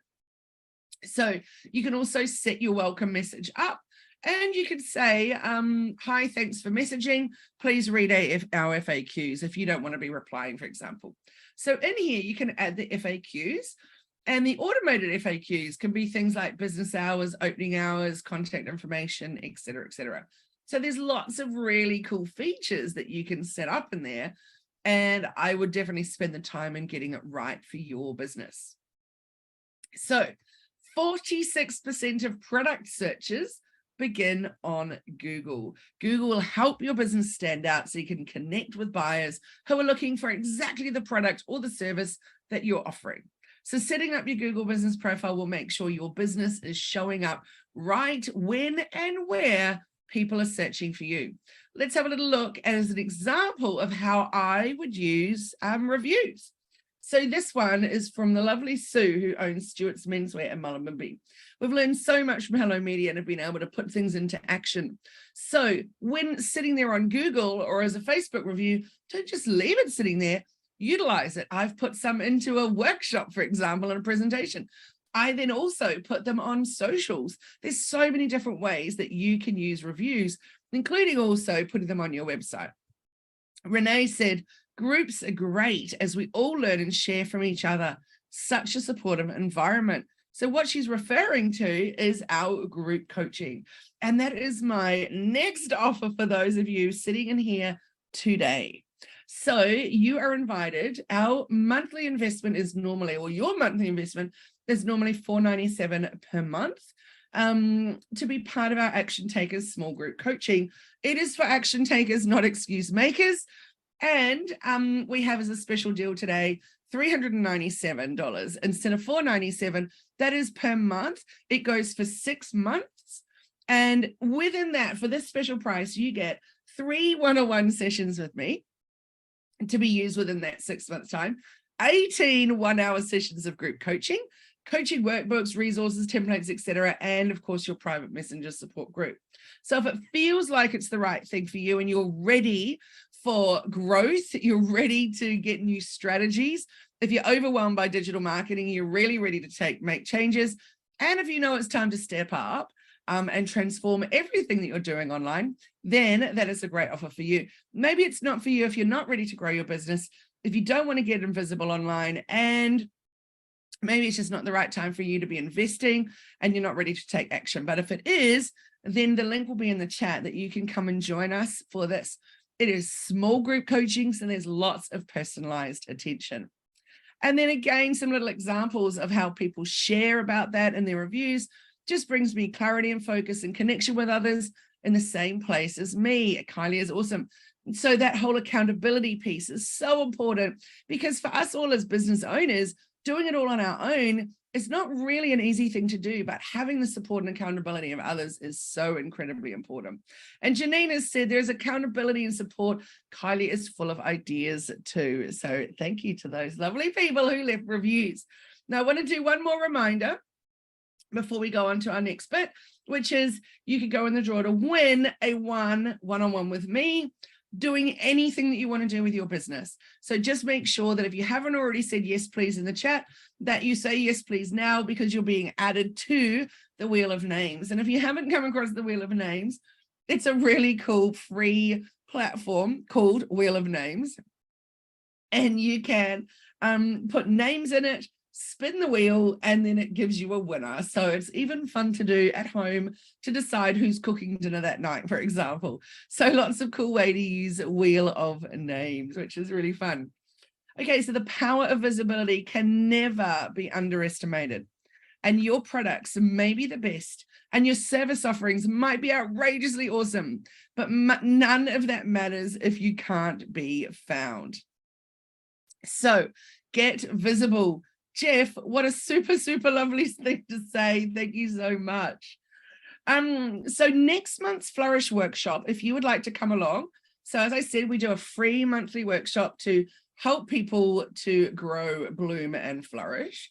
So you can also set your welcome message up. And you could say, hi, thanks for messaging. Please read our FAQs if you don't want to be replying, for example. So in here, you can add the FAQs, and the automated FAQs can be things like business hours, opening hours, contact information, et cetera, et cetera. So there's lots of really cool features that you can set up in there. And I would definitely spend the time in getting it right for your business. So 46% of product searches begin on Google. Google will help your business stand out so you can connect with buyers who are looking for exactly the product or the service that you're offering. So setting up your Google business profile will make sure your business is showing up right when and where people are searching for you. Let's have a little look as an example of how I would use reviews. So this one is from the lovely Sue, who owns Stewart's Menswear in Mullumbimby. We've learned so much from Hello Media and have been able to put things into action. So when sitting there on Google or as a Facebook review, don't just leave it sitting there, utilize it. I've put some into a workshop, for example, in a presentation. I then also put them on socials. There's so many different ways that you can use reviews, including also putting them on your website. Renee said, groups are great as we all learn and share from each other. Such a supportive environment. So what she's referring to is our group coaching. And that is my next offer for those of you sitting in here today. So you are invited. Our monthly investment is normally, or your monthly investment is normally $4.97 per month to be part of our Action Takers small group coaching. It is for action takers, not excuse makers. And we have as a special deal today, $397 instead of $497. That is per month. It goes for 6 months. And within that, for this special price, you get 3 one-on-one sessions with me to be used within that 6 months time, 18 one-hour sessions of group coaching workbooks, resources, templates, etc., and of course your private messenger support group. So if it feels like it's the right thing for you and you're ready for growth, you're ready to get new strategies, if you're overwhelmed by digital marketing, you're really ready to make changes, and if you know it's time to step up and transform everything that you're doing online, then that is a great offer for you. Maybe it's not for you if you're not ready to grow your business, if you don't want to get invisible online, and maybe it's just not the right time for you to be investing and you're not ready to take action. But if it is, then the link will be in the chat that you can come and join us for this. It is small group coaching, so there's lots of personalized attention. And then again, some little examples of how people share about that in their reviews just brings me clarity and focus and connection with others in the same place as me. Kylie is awesome. So that whole accountability piece is so important, because for us all as business owners, doing it all on our own is not really an easy thing to do, but having the support and accountability of others is so incredibly important. And Janine has said there's accountability and support. Kylie is full of ideas too. So thank you to those lovely people who left reviews. Now I want to do one more reminder. before we go on to our next bit, which is you could go in the draw to win a one-on-one with me, doing anything that you want to do with your business. So just make sure that if you haven't already said yes, please in the chat, that you say yes, please now, because you're being added to the Wheel of Names. And if you haven't come across the Wheel of Names, it's a really cool free platform called Wheel of Names. And you can put names in it, spin the wheel, and then it gives you a winner. So it's even fun to do at home to decide who's cooking dinner that night, for example. So lots of cool way to use Wheel of Names, which is really fun. Okay, so the power of visibility can never be underestimated. And your products may be the best, and your service offerings might be outrageously awesome, but none of that matters if you can't be found. So get visible. Jeff, what a super, super lovely thing to say. Thank you so much. So next month's Flourish workshop, if you would like to come along. So as I said, we do a free monthly workshop to help people to grow, bloom, and flourish.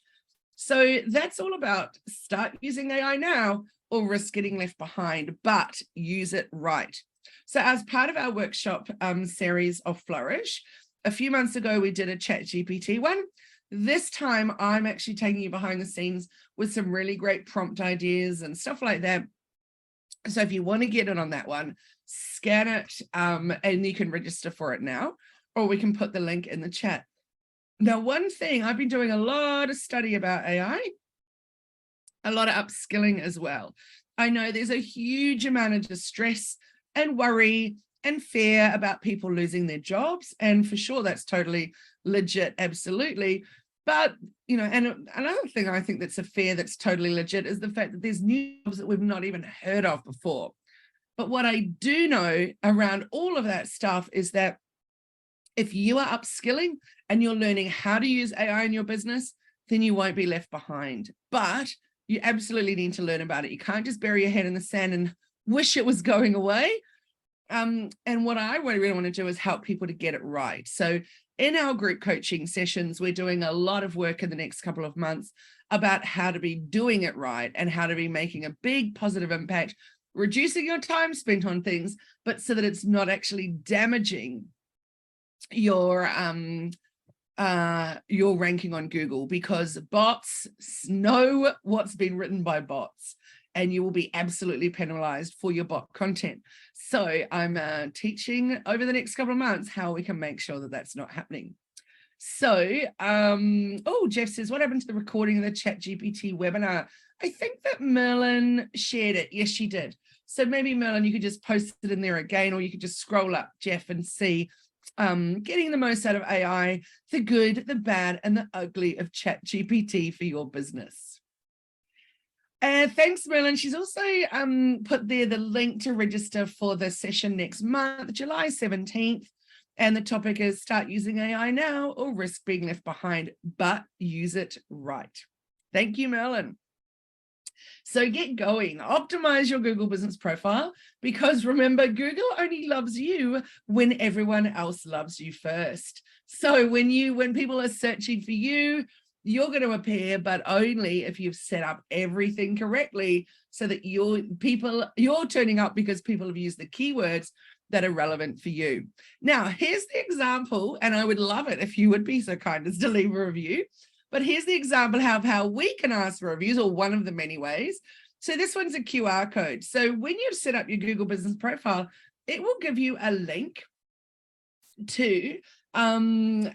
So that's all about start using AI now or risk getting left behind, but use it right. So as part of our workshop series of Flourish, a few months ago, we did a ChatGPT one. This time, I'm actually taking you behind the scenes with some really great prompt ideas and stuff like that. So if you want to get in on that one, scan it and you can register for it now, or we can put the link in the chat. Now, one thing, I've been doing a lot of study about AI, a lot of upskilling as well. I know there's a huge amount of distress and worry and fear about people losing their jobs. And for sure, that's totally legit, absolutely. But, you know, and another thing I think that's a fear that's totally legit is the fact that there's new jobs that we've not even heard of before. But what I do know around all of that stuff is that if you are upskilling and you're learning how to use AI in your business, then you won't be left behind. But you absolutely need to learn about it. You can't just bury your head in the sand and wish it was going away. And what I really want to do is help people to get it right. So in our group coaching sessions, we're doing a lot of work in the next couple of months about how to be doing it right and how to be making a big positive impact, reducing your time spent on things, but so that it's not actually damaging your ranking on Google, because bots know what's been written by bots, and you will be absolutely penalized for your bot content. So I'm teaching over the next couple of months how we can make sure that that's not happening. So, oh, Jeff says, what happened to the recording of the ChatGPT webinar? I think that Merlin shared it. Yes, she did. So maybe Merlin, you could just post it in there again, or you could just scroll up, Jeff, and see getting the most out of AI, the good, the bad, and the ugly of ChatGPT for your business. Thanks, Merlin. She's also put there the link to register for the session next month, July 17th. And the topic is start using AI now or risk being left behind, but use it right. Thank you, Merlin. So get going, optimize your Google business profile, because remember, Google only loves you when everyone else loves you first. So when people are searching for you, you're going to appear, but only if you've set up everything correctly so that you're turning up because people have used the keywords that are relevant for you. Now, here's the example, and I would love it if you would be so kind as to leave a review. But here's the example of how we can ask for reviews, or one of the many ways. So this one's a QR code. So when you've set up your Google business profile, it will give you a link to the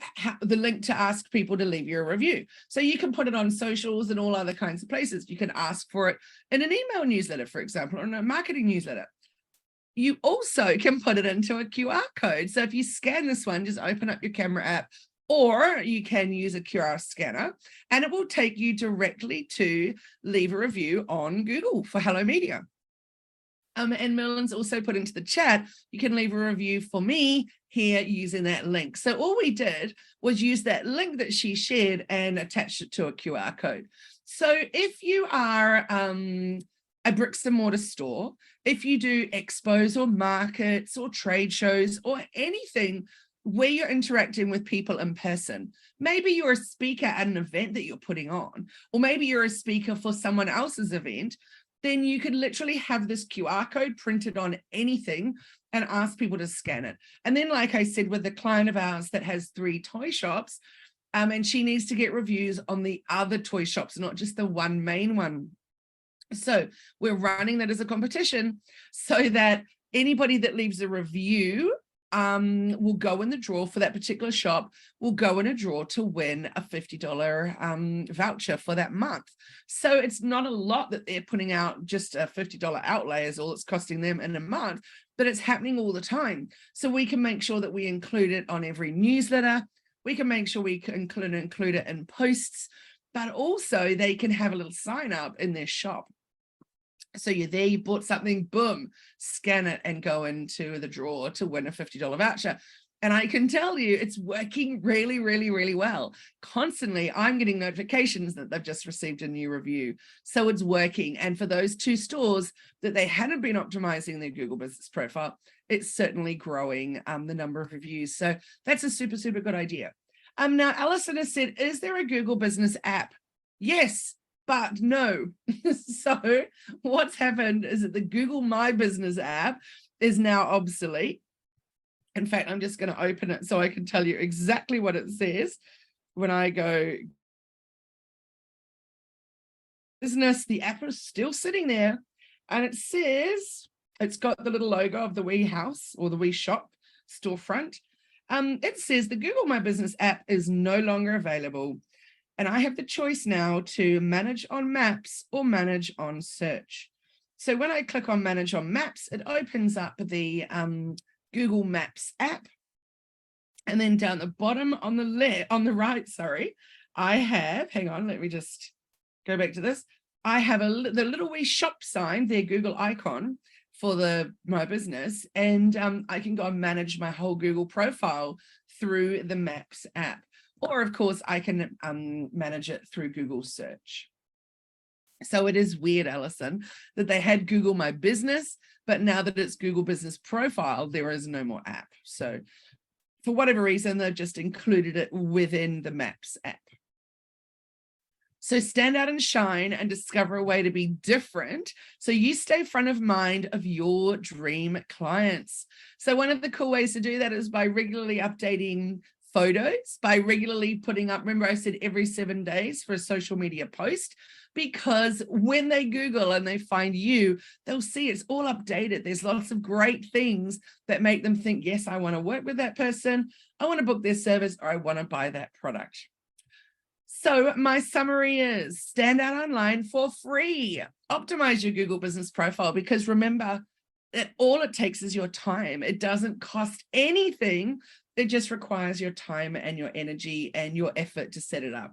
link to ask people to leave you a review. So you can put it on socials and all other kinds of places. You can ask for it in an email newsletter, for example, or in a marketing newsletter. You also can put it into a QR code. So if you scan this one, just open up your camera app, or you can use a QR scanner, and it will take you directly to leave a review on Google for Hello Media. And Merlin's also put into the chat, you can leave a review for me here using that link. So all we did was use that link that she shared and attach it to a QR code. So if you are a bricks and mortar store, if you do expos or markets or trade shows or anything where you're interacting with people in person. Maybe you're a speaker at an event that you're putting on, or maybe you're a speaker for someone else's event. Then you could literally have this QR code printed on anything and ask people to scan it. And then, like I said, with the client of ours that has 3 toy shops, and she needs to get reviews on the other toy shops, not just the one main one. So we're running that as a competition so that anybody that leaves a review will go in the draw for that particular shop, will go in a draw to win a $50 voucher for that month. So it's not a lot that they're putting out, just a $50 outlay is all it's costing them in a month, but it's happening all the time. So we can make sure that we include it on every newsletter. We can make sure we include it in posts, but also they can have a little sign up in their shop. So you're there, you bought something, boom, scan it and go into the draw to win a $50 voucher. And I can tell you it's working really, really, really well. Constantly, I'm getting notifications that they've just received a new review. So it's working. And for those 2 stores that they hadn't been optimizing their Google business profile, it's certainly growing the number of reviews. So that's a super, super good idea. Now, Alison has said, is there a Google business app? Yes, but no. So what's happened is that the Google My Business app is now obsolete. In fact, I'm just going to open it so I can tell you exactly what it says. When I go business, the app is still sitting there, and it says, it's got the little logo of the wee house or the wee shop storefront. It says the Google My Business app is no longer available. And I have the choice now to manage on Maps or manage on Search. So when I click on Manage on Maps, it opens up the Google Maps app. And then down the bottom on the right, I have, hang on, let me just go back to this. I have the little wee shop sign, their Google icon for My Business. And I can go and manage my whole Google profile through the Maps app. Or, of course, I can manage it through Google Search. So it is weird, Alison, that they had Google My Business, but now that it's Google Business Profile, there is no more app. So for whatever reason, they've just included it within the Maps app. So stand out and shine and discover a way to be different so you stay front of mind of your dream clients. So one of the cool ways to do that is by regularly updating photos, by regularly putting up, remember I said every 7 days for a social media post, because when they Google and they find you, they'll see it's all updated. There's lots of great things that make them think, yes, I want to work with that person, I want to book their service, or I want to buy that product. So my summary is stand out online for free. Optimize your Google business profile, because remember that all it takes is your time. It doesn't cost anything. It just requires your time and your energy and your effort to set it up.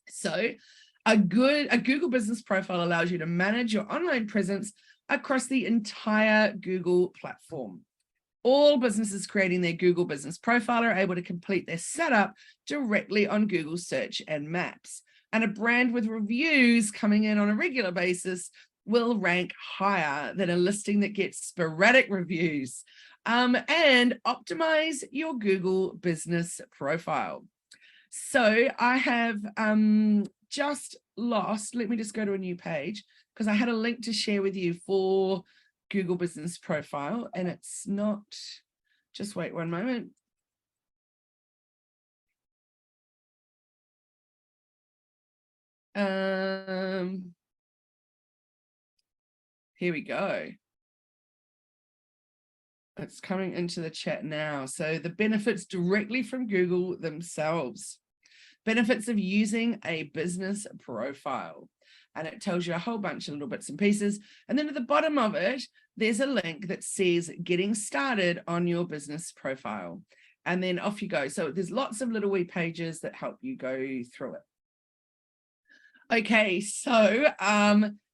So a Google business profile allows you to manage your online presence across the entire Google platform. All businesses creating their Google business profile are able to complete their setup directly on Google Search and Maps. And a brand with reviews coming in on a regular basis will rank higher than a listing that gets sporadic reviews. And optimize your Google business profile. So I have just lost, let me just go to a new page, because I had a link to share with you for Google business profile, and it's not, just wait one moment. Here we go. It's coming into the chat now. So the benefits directly from Google themselves. Benefits of using a business profile. And it tells you a whole bunch of little bits and pieces. And then at the bottom of it, there's a link that says getting started on your business profile. And then off you go. So there's lots of little wee pages that help you go through it. Okay, so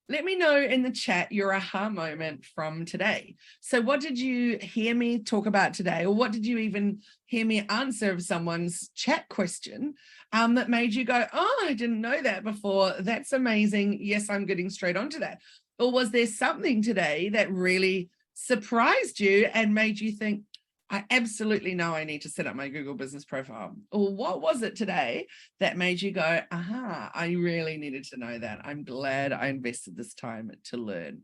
let me know in the chat your aha moment from today. So what did you hear me talk about today? Or what did you even hear me answer of someone's chat question that made you go, oh, I didn't know that before. That's amazing. Yes, I'm getting straight onto that. Or was there something today that really surprised you and made you think, I absolutely know I need to set up my Google business profile. Or what was it today that made you go, aha, I really needed to know that. I'm glad I invested this time to learn.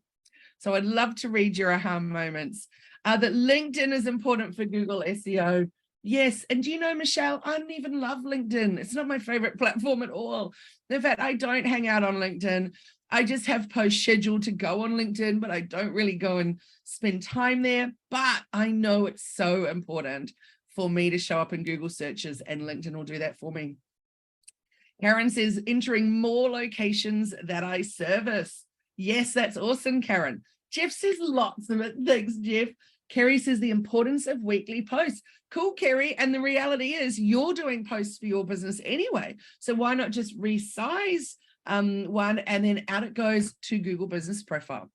So I'd love to read your aha moments. That LinkedIn is important for Google SEO. Yes. And do you know, Michelle, I don't even love LinkedIn. It's not my favorite platform at all. In fact, I don't hang out on LinkedIn. I just have posts scheduled to go on LinkedIn, but I don't really go and spend time there. But I know it's so important for me to show up in Google searches, and LinkedIn will do that for me. Karen says, entering more locations that I service. Yes, that's awesome, Karen. Jeff says lots of it. Thanks, Jeff. Kerry says the importance of weekly posts. Cool, Kerry. And the reality is you're doing posts for your business anyway. So why not just resize one and then out it goes to Google Business Profile.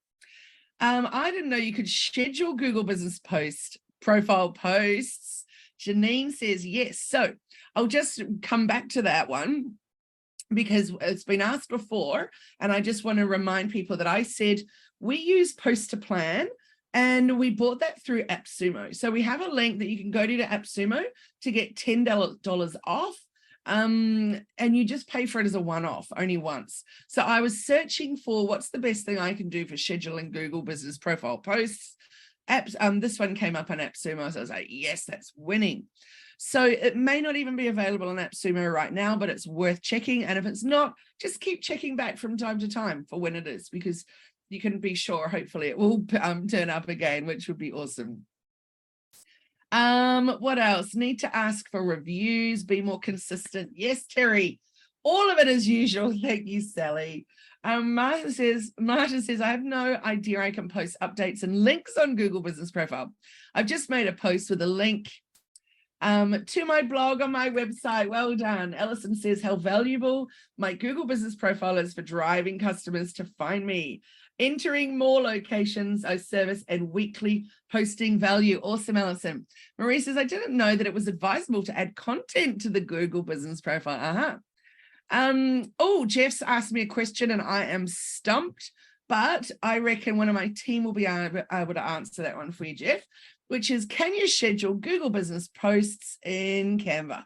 I didn't know you could schedule Google Business Profile posts. Janine says yes. So I'll just come back to that one because it's been asked before. And I just want to remind people that I said we use Post to Plan. And we bought that through AppSumo. So we have a link that you can go to AppSumo to get $10 off. And you just pay for it as a one-off, only once. So I was searching for what's the best thing I can do for scheduling Google Business Profile posts. This one came up on AppSumo, so I was like, yes, that's winning. So it may not even be available on AppSumo right now, but it's worth checking. And if it's not, just keep checking back from time to time for when it is, because you can be sure, hopefully it will turn up again, which would be awesome. What else? Need to ask for reviews, be more consistent. Yes, Terry, all of it as usual. Thank you, Sally. Martin says, I have no idea I can post updates and links on Google Business Profile. I've just made a post with a link to my blog on my website. Well done. Ellison says, how valuable my Google Business Profile is for driving customers to find me. Entering more locations I service and weekly posting value. Awesome, Ellison. Marie says, I didn't know that it was advisable to add content to the Google Business Profile. Oh, Jeff's asked me a question and I am stumped, but I reckon one of my team will be able to answer that one for you, Jeff, which is, can you schedule Google Business posts in Canva?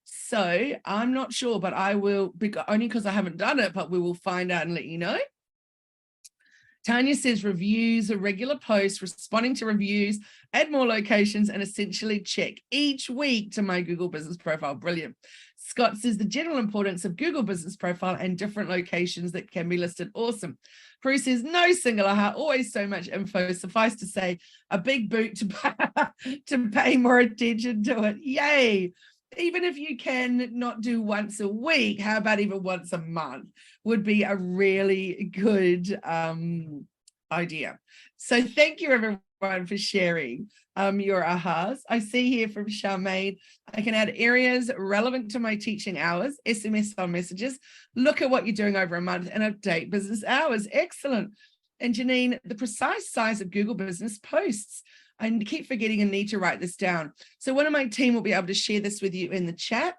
So I'm not sure, but I will, only because I haven't done it, but we will find out and let you know. Tanya says reviews, a regular post, responding to reviews, add more locations, and essentially check each week to my Google Business Profile. Brilliant. Scott says the general importance of Google Business Profile and different locations that can be listed. Awesome. Prue says no single aha, always so much info. Suffice to say, a big boot to pay more attention to it. Yay. Even if you can not do once a week, how about even once a month would be a really good idea. So thank you everyone for sharing your ahas. I see here from Charmaine, I can add areas relevant to my teaching hours, SMS on messages, look at what you're doing over a month and update business hours. Excellent. And Janine, the precise size of Google Business posts. I keep forgetting and need to write this down. So one of my team will be able to share this with you in the chat.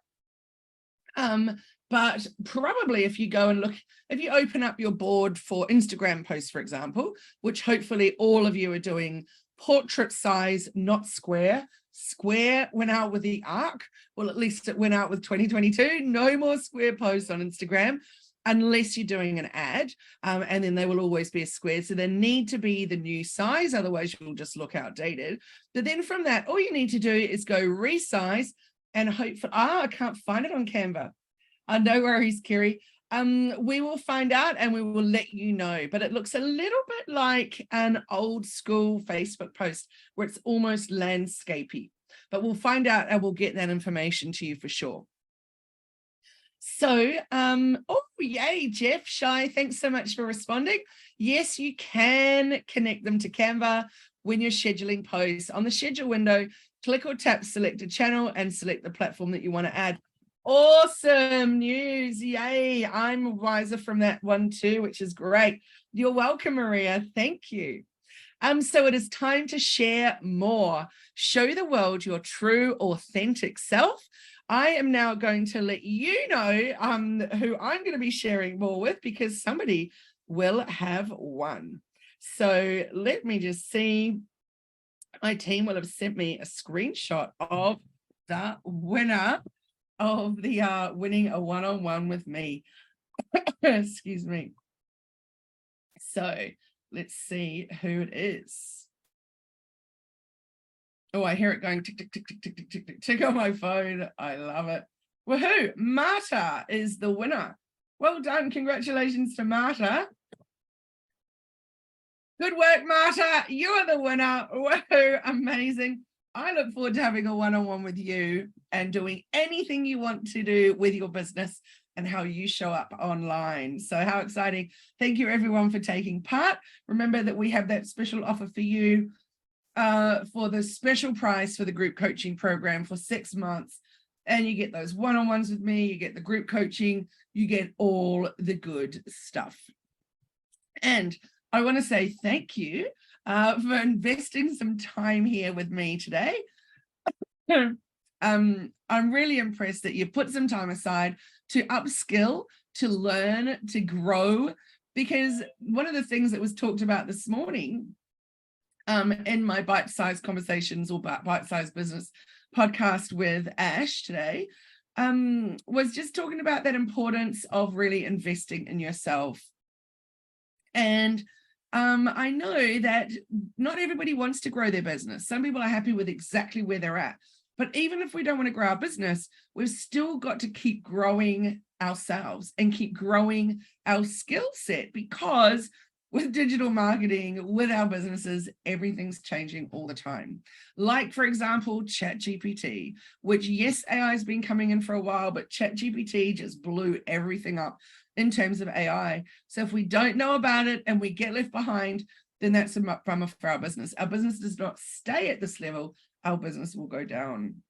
But probably if you go and look, if you open up your board for Instagram posts, for example, which hopefully all of you are doing, portrait size, not square. Square went out with the arc. Well, at least it went out with 2022. No more square posts on Instagram, unless you're doing an ad, and then they will always be a square. So they need to be the new size, otherwise you'll just look outdated. But then from that, all you need to do is go resize and hope for, I can't find it on Canva. No worries, Kerry. We will find out and we will let you know, but it looks a little bit like an old school Facebook post where it's almost landscapey, but we'll find out and we'll get that information to you for sure. So, oh, yay, Jeff, Shy, thanks so much for responding. Yes, you can connect them to Canva when you're scheduling posts. On the schedule window, click or tap select a channel and select the platform that you want to add. Awesome news, yay. I'm wiser from that one too, which is great. You're welcome, Maria, thank you. So it is time to share more. Show the world your true, authentic self. I am now going to let you know who I'm going to be sharing more with, because somebody will have won. So let me just see. my team will have sent me a screenshot of the winner of the winning a one-on-one with me. Excuse me. So let's see who it is. Oh, I hear it going tick, tick, tick, tick, tick, tick, tick, tick, tick on my phone. I love it. Woohoo! Marta is the winner. Well done. Congratulations to Marta. Good work, Marta. You are the winner. Woohoo! Amazing. I look forward to having a one-on-one with you and doing anything you want to do with your business and how you show up online. So how exciting. Thank you everyone for taking part. Remember that we have that special offer for you for the special price for the group coaching program for 6 months. And you get those one-on-ones with me, you get the group coaching, you get all the good stuff. And I want to say thank you for investing some time here with me today. I'm really impressed that you put some time aside to upskill, to learn, to grow, because one of the things that was talked about this morning in my bite-sized conversations or bite-sized business podcast with Ash today was just talking about that importance of really investing in yourself. And I know that not everybody wants to grow their business. Some people are happy with exactly where they're at. But even if we don't want to grow our business, we've still got to keep growing ourselves and keep growing our skill set, because with digital marketing, with our businesses, everything's changing all the time. Like, for example, ChatGPT, which, yes, AI has been coming in for a while, but ChatGPT just blew everything up in terms of AI. So if we don't know about it and we get left behind, then that's a bummer for our business. Our business does not stay at this level. Our business will go down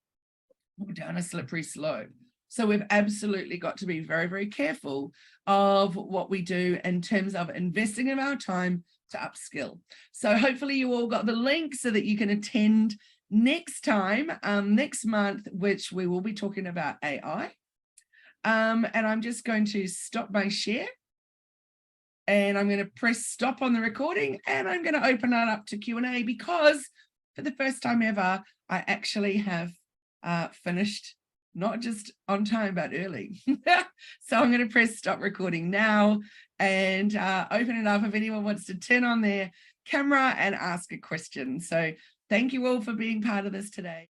a slippery slope. So we've absolutely got to be very, very careful of what we do in terms of investing in our time to upskill. So hopefully you all got the link so that you can attend next time, next month, which we will be talking about AI. And I'm just going to stop my share. And I'm going to press stop on the recording, and I'm going to open that up to Q&A, because for the first time ever, I actually have finished, not just on time, but early. So I'm going to press stop recording now and open it up if anyone wants to turn on their camera and ask a question. So thank you all for being part of this today.